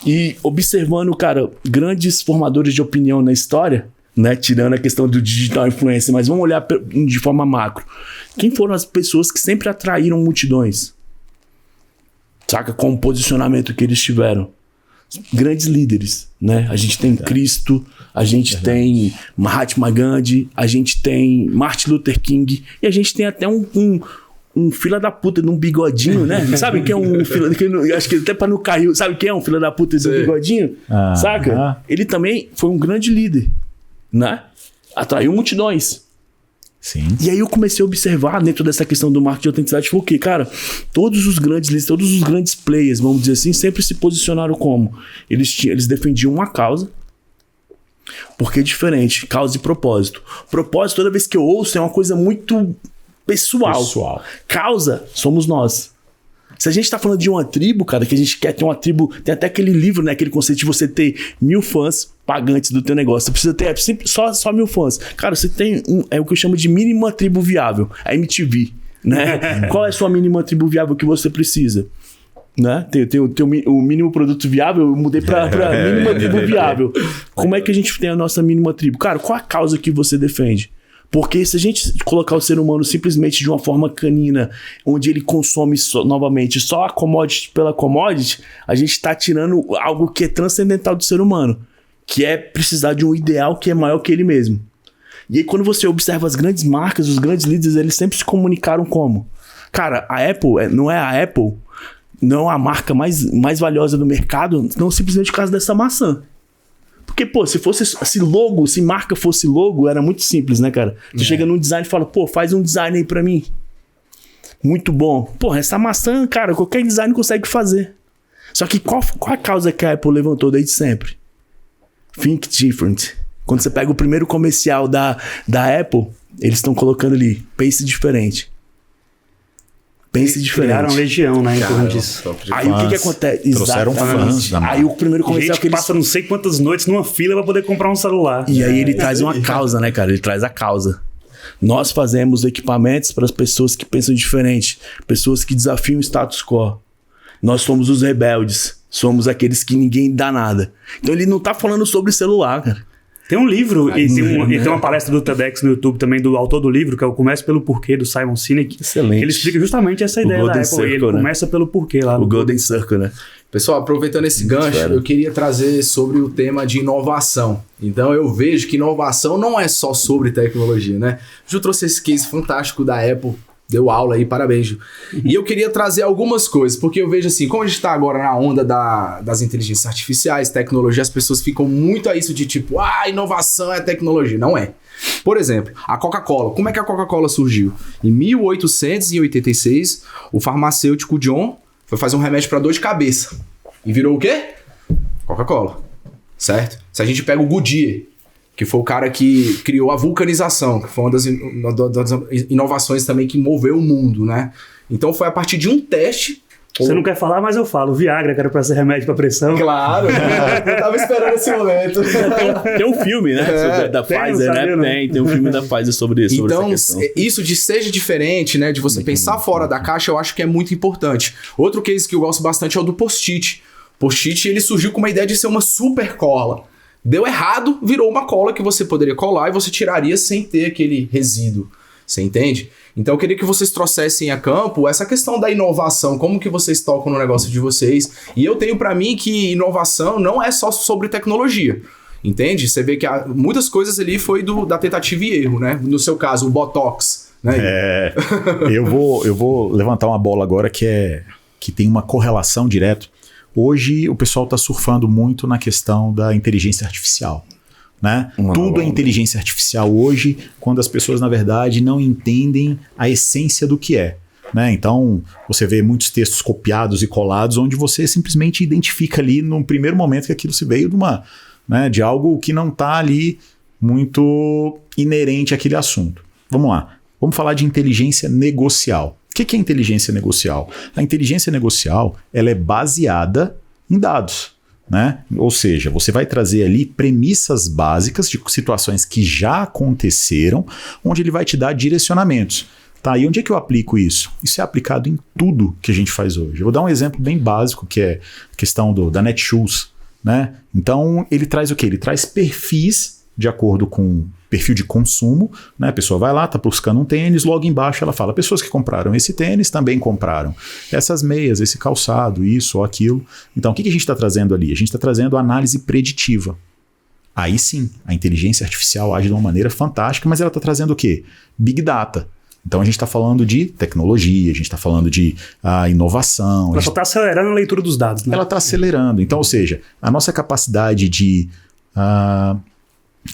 E observando, cara, grandes formadores de opinião na história, né? Tirando a questão do digital influencer, mas vamos olhar de forma macro. Quem foram as pessoas que sempre atraíram multidões? Saca? Com o posicionamento que eles tiveram. Grandes líderes, né? A gente tem Cristo, a gente tem Mahatma Gandhi, a gente tem Martin Luther King e a gente tem até um fila da puta de um bigodinho, né? Sabe quem é um fila... Acho que até pra não cair... Sabe quem é um fila da puta de um bigodinho? Saca? Ele também foi um grande líder, né? Atraiu multidões. Sim. E aí eu comecei a observar dentro dessa questão do marketing de autenticidade, foi o quê? Cara, todos os grandes líderes, todos os grandes players, vamos dizer assim, sempre se posicionaram como? Eles defendiam uma causa, porque é diferente, causa e propósito. Propósito, toda vez que eu ouço, é uma coisa muito... Pessoal. Causa, somos nós. Se a gente tá falando de uma tribo, cara, que a gente quer ter uma tribo... Tem até aquele livro, né? Aquele conceito de você ter 1000 fãs pagantes do teu negócio. Você precisa ter sempre só 1000 fãs. Cara, você tem é o que eu chamo de mínima tribo viável. A MTV, né? Qual é a sua mínima tribo viável que você precisa? Né? Tem o mínimo produto viável, eu mudei pra mínima tribo viável. Como é que a gente tem a nossa mínima tribo? Cara, qual a causa que você defende? Porque se a gente colocar o ser humano simplesmente de uma forma canina, onde ele consome novamente só a commodity pela commodity, a gente está tirando algo que é transcendental do ser humano, que é precisar de um ideal que é maior que ele mesmo. E aí quando você observa as grandes marcas, os grandes líderes, eles sempre se comunicaram como? Cara, a Apple não é a Apple, não é a marca mais valiosa do mercado, não simplesmente por causa dessa maçã. Porque, pô, se marca fosse logo, era muito simples, né, cara? Você chega num design e fala, pô, faz um design aí pra mim. Muito bom. Pô, essa maçã, cara, qualquer design consegue fazer. Só que qual a causa que a Apple levantou desde sempre? Think different. Quando você pega o primeiro comercial da Apple, eles estão colocando ali, pense diferente. Pense diferente. Criaram legião, né? Em torno disso. Aí o que acontece? Trouxeram fãs da marca. Aí o primeiro comercial gente que passa não sei quantas noites numa fila pra poder comprar um celular. E aí ele traz uma causa, né, cara? Ele traz a causa. Nós fazemos equipamentos para as pessoas que pensam diferente, pessoas que desafiam o status quo. Nós somos os rebeldes, somos aqueles que ninguém dá nada. Então ele não tá falando sobre celular, cara. Tem um livro e tem uma palestra do TEDx no YouTube também do autor do livro, que é o Comece pelo Porquê, do Simon Sinek. Excelente. Ele explica justamente essa ideia da Apple. Circle, ele começa pelo porquê lá. O Golden Circle, né? Pessoal, aproveitando esse gancho, eu queria trazer sobre o tema de inovação. Então eu vejo que inovação não é só sobre tecnologia, né? O Ju trouxe esse case fantástico da Apple, deu aula aí, parabéns, Ju. E eu queria trazer algumas coisas, porque eu vejo assim, como a gente tá agora na onda das inteligências artificiais, tecnologia, as pessoas ficam muito a isso de tipo, inovação é tecnologia. Não é. Por exemplo, a Coca-Cola. Como é que a Coca-Cola surgiu? Em 1886, o farmacêutico John foi fazer um remédio para dor de cabeça. E virou o quê? Coca-Cola. Certo? Se a gente pega o Goodyear, que foi o cara que criou a vulcanização, que foi uma das inovações também que moveu o mundo, né? Então foi a partir de um teste... Você não quer falar, mas eu falo. Viagra, que era pra ser remédio pra pressão. Claro, eu tava esperando esse momento. Tem um filme, né? Da Pfizer, né? Tem um filme da Pfizer sobre isso. Então, isso de seja diferente, né? De você pensar fora da caixa, eu acho que é muito importante. Outro case que eu gosto bastante é o do Post-it. Post-it, ele surgiu com uma ideia de ser uma super cola. Deu errado, virou uma cola que você poderia colar e você tiraria sem ter aquele resíduo. Você entende? Então eu queria que vocês trouxessem a campo essa questão da inovação, como que vocês tocam no negócio de vocês. E eu tenho pra mim que inovação não é só sobre tecnologia. Entende? Você vê que muitas coisas ali foi da tentativa e erro, né? No seu caso, o Botox. Né? Eu vou levantar uma bola agora que tem uma correlação direta. Hoje o pessoal está surfando muito na questão da inteligência artificial. Né? Tudo é inteligência artificial hoje, quando as pessoas, na verdade, não entendem a essência do que é. Né? Então, você vê muitos textos copiados e colados, onde você simplesmente identifica ali, no primeiro momento, que aquilo se veio de algo que não está ali muito inerente àquele assunto. Vamos lá. Vamos falar de inteligência negocial. O que é inteligência negocial? A inteligência negocial ela é baseada em dados. Né? Ou seja, você vai trazer ali premissas básicas de situações que já aconteceram, onde ele vai te dar direcionamentos. Tá, e onde é que eu aplico isso? Isso é aplicado em tudo que a gente faz hoje. Eu vou dar um exemplo bem básico, que é a questão da Netshoes. Né? Então, ele traz o quê? Ele traz perfis de acordo com perfil de consumo, né? A pessoa vai lá, está buscando um tênis, logo embaixo ela fala, pessoas que compraram esse tênis também compraram essas meias, esse calçado, isso ou aquilo. Então, o que a gente está trazendo ali? A gente está trazendo análise preditiva. Aí sim, a inteligência artificial age de uma maneira fantástica, mas ela está trazendo o quê? Big Data. Então, a gente está falando de tecnologia, a gente está falando de inovação. Ela só está acelerando a leitura dos dados, né? Ela está acelerando. Então, ou seja, a nossa capacidade de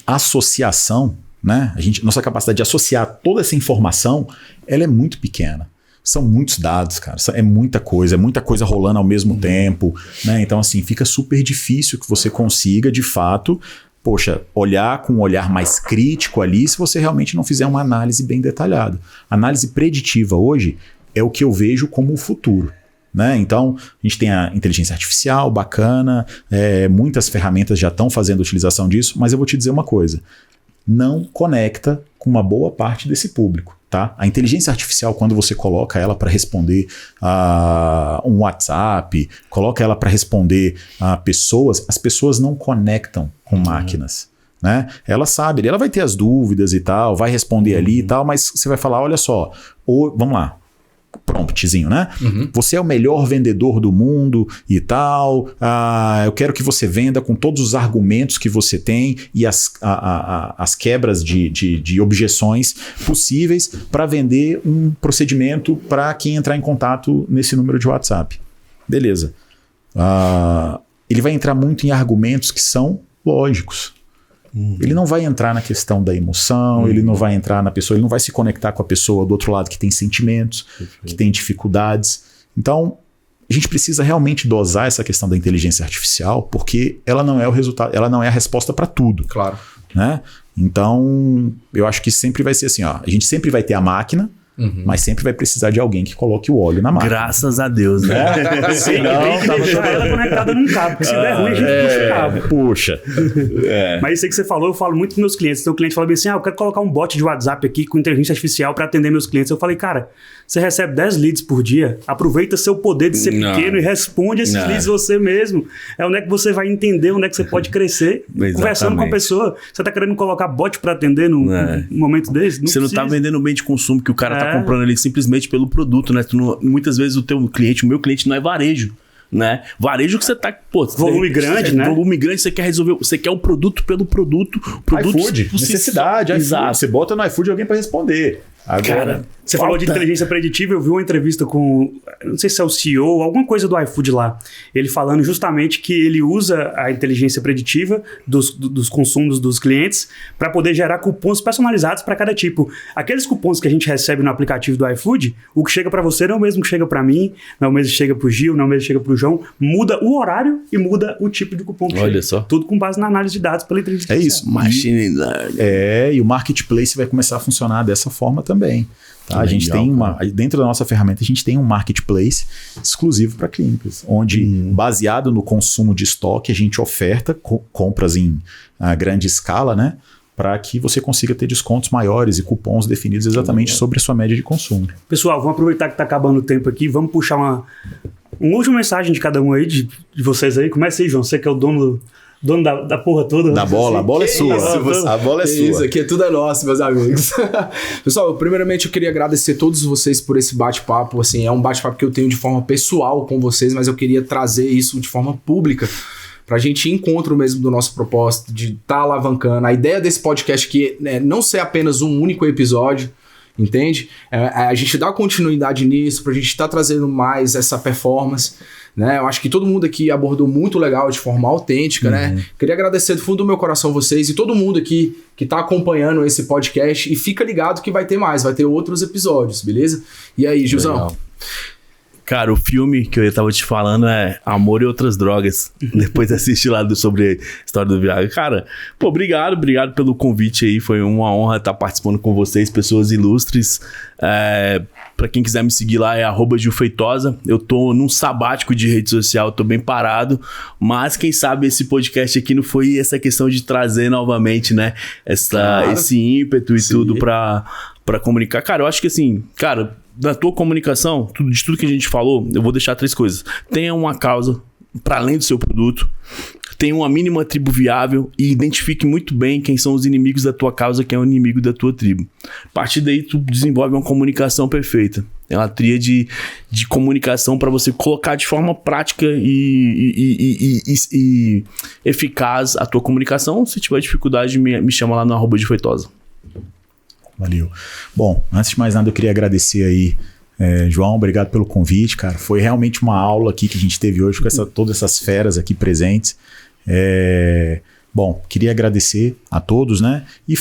associação, né? Nossa capacidade de associar toda essa informação, ela é muito pequena. São muitos dados, cara. É muita coisa rolando ao mesmo tempo, né? Então, assim, fica super difícil que você consiga, de fato, olhar com um olhar mais crítico ali, se você realmente não fizer uma análise bem detalhada. Análise preditiva hoje é o que eu vejo como o futuro. Né? Então, a gente tem a inteligência artificial, bacana, muitas ferramentas já estão fazendo utilização disso, mas eu vou te dizer uma coisa, não conecta com uma boa parte desse público. Tá? A inteligência artificial, quando você coloca ela para responder a um WhatsApp, coloca ela para responder a pessoas, as pessoas não conectam com máquinas. Né? Ela sabe, ela vai ter as dúvidas e tal, vai responder ali e tal, mas você vai falar, olha só, vamos lá, promptzinho, né? Você é o melhor vendedor do mundo e tal, eu quero que você venda com todos os argumentos que você tem e as quebras de objeções possíveis para vender um procedimento para quem entrar em contato nesse número de WhatsApp. Beleza. Ele vai entrar muito em argumentos que são lógicos. Ele não vai entrar na questão da emoção, ele não vai entrar na pessoa, ele não vai se conectar com a pessoa do outro lado que tem sentimentos, que tem dificuldades. Então, a gente precisa realmente dosar essa questão da inteligência artificial, porque ela não é o resultado, ela não é a resposta para tudo. Claro. Né? Então, eu acho que sempre vai ser assim, a gente sempre vai ter a máquina, Mas sempre vai precisar de alguém que coloque o óleo na máquina. Graças a Deus, né? Sim, tem que deixar ela conectada num cabo, porque se der ruim, a gente puxa o cabo. Puxa. Mas isso aí que você falou, eu falo muito com meus clientes. Então o cliente fala bem assim, eu quero colocar um bot de WhatsApp aqui com inteligência artificial para atender meus clientes. Eu falei, cara, você recebe 10 leads por dia, aproveita seu poder de ser pequeno e responde esses leads você mesmo. É onde é que você vai entender, onde é que você pode crescer, conversando com a pessoa. Você tá querendo colocar bot para atender num momento desse? Você não tá vendendo bem de consumo que o cara tá comprando ali simplesmente pelo produto, né? Muitas vezes o meu cliente não é varejo, né? Varejo que você tá... volume grande, né? Volume grande, você quer resolver... Você quer o produto pelo produto. iFood, necessidade. Exato. Você bota no iFood alguém para responder. Agora, cara, você falou de inteligência preditiva, eu vi uma entrevista com, não sei se é o CEO, alguma coisa do iFood lá, ele falando justamente que ele usa a inteligência preditiva dos consumos dos clientes para poder gerar cupons personalizados para cada tipo. Aqueles cupons que a gente recebe no aplicativo do iFood, o que chega para você não é o mesmo que chega para mim, não é o mesmo que chega para o Gil, não é o mesmo que chega para o João, muda o horário e muda o tipo de cupom que Olha chega. Só. Tudo com base na análise de dados pela inteligência artificial. É isso. Machine learning. E o marketplace vai começar a funcionar dessa forma também. Tá? A gente tem dentro da nossa ferramenta, a gente tem um marketplace exclusivo para clínicas, onde, baseado no consumo de estoque, a gente oferta compras em grande escala, né? Para que você consiga ter descontos maiores e cupons definidos exatamente sobre a sua média de consumo. Pessoal, vamos aproveitar que está acabando o tempo aqui, vamos puxar uma última mensagem de cada um aí, de vocês aí. Começa aí, João, você que é o dono da porra toda. Da bola, a bola é sua. A bola é sua. Isso aqui tudo é nosso, meus amigos. Pessoal, primeiramente eu queria agradecer a todos vocês por esse bate-papo. Assim, é um bate-papo que eu tenho de forma pessoal com vocês, mas eu queria trazer isso de forma pública pra gente ir em encontro mesmo do nosso propósito de estar alavancando. A ideia desse podcast aqui é não ser apenas um único episódio, entende? A gente dá continuidade nisso, pra gente estar trazendo mais essa performance, né? Eu acho que todo mundo aqui abordou muito legal, de forma autêntica, né? Queria agradecer do fundo do meu coração vocês e todo mundo aqui que tá acompanhando esse podcast, e fica ligado que vai ter mais, vai ter outros episódios, beleza? E aí, Gilzão? Legal. Cara, o filme que eu tava te falando é Amor e Outras Drogas. Depois assiste lá sobre a história do Viagra. Cara, obrigado pelo convite aí. Foi uma honra estar participando com vocês, pessoas ilustres. Pra quem quiser me seguir lá é @gilfeitosa. Eu tô num sabático de rede social, tô bem parado. Mas quem sabe esse podcast aqui não foi essa questão de trazer novamente, né? Esse ímpeto e tudo pra comunicar. Cara, eu acho que assim, na tua comunicação, de tudo que a gente falou, eu vou deixar 3 coisas. Tenha uma causa para além do seu produto, tenha uma mínima tribo viável e identifique muito bem quem são os inimigos da tua causa, quem é o inimigo da tua tribo. A partir daí, tu desenvolve uma comunicação perfeita. É uma tríade de comunicação para você colocar de forma prática e eficaz a tua comunicação. Se tiver dificuldade, me chama lá no @gilfeitosa. Valeu. Bom, antes de mais nada, eu queria agradecer aí, João, obrigado pelo convite, cara. Foi realmente uma aula aqui que a gente teve hoje com todas essas feras aqui presentes. Bom, queria agradecer a todos, né? E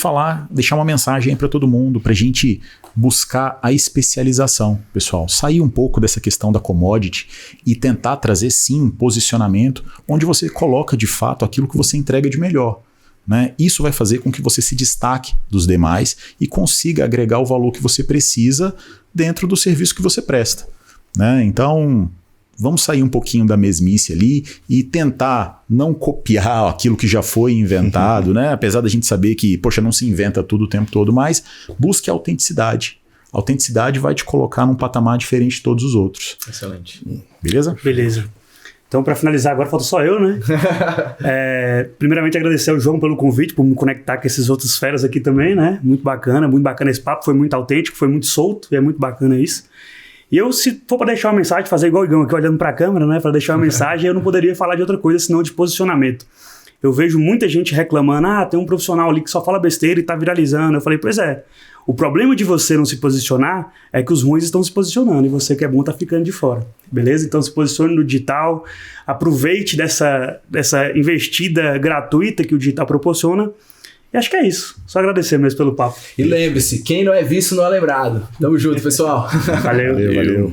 deixar uma mensagem aí para todo mundo, pra gente buscar a especialização, pessoal. Sair um pouco dessa questão da commodity e tentar trazer, sim, um posicionamento onde você coloca, de fato, aquilo que você entrega de melhor. Né? Isso vai fazer com que você se destaque dos demais e consiga agregar o valor que você precisa dentro do serviço que você presta. Né? Então, vamos sair um pouquinho da mesmice ali e tentar não copiar aquilo que já foi inventado, né? Apesar da gente saber que, não se inventa tudo o tempo todo, mas busque a autenticidade. A autenticidade vai te colocar num patamar diferente de todos os outros. Excelente. Beleza? Beleza. Então, para finalizar, agora falta só eu, né? Primeiramente, agradecer ao João pelo convite, por me conectar com esses outros feras aqui também, né? Muito bacana esse papo, foi muito autêntico, foi muito solto, e é muito bacana isso. E eu, se for para deixar uma mensagem, fazer igual o Igão aqui olhando para a câmera, né? Para deixar uma mensagem, eu não poderia falar de outra coisa senão de posicionamento. Eu vejo muita gente reclamando, tem um profissional ali que só fala besteira e tá viralizando. Eu falei, pois é, o problema de você não se posicionar é que os ruins estão se posicionando e você que é bom tá ficando de fora, beleza? Então se posicione no digital, aproveite dessa investida gratuita que o digital proporciona. E acho que é isso. Só agradecer mesmo pelo papo. E lembre-se, quem não é visto não é lembrado. Tamo junto, pessoal. Valeu.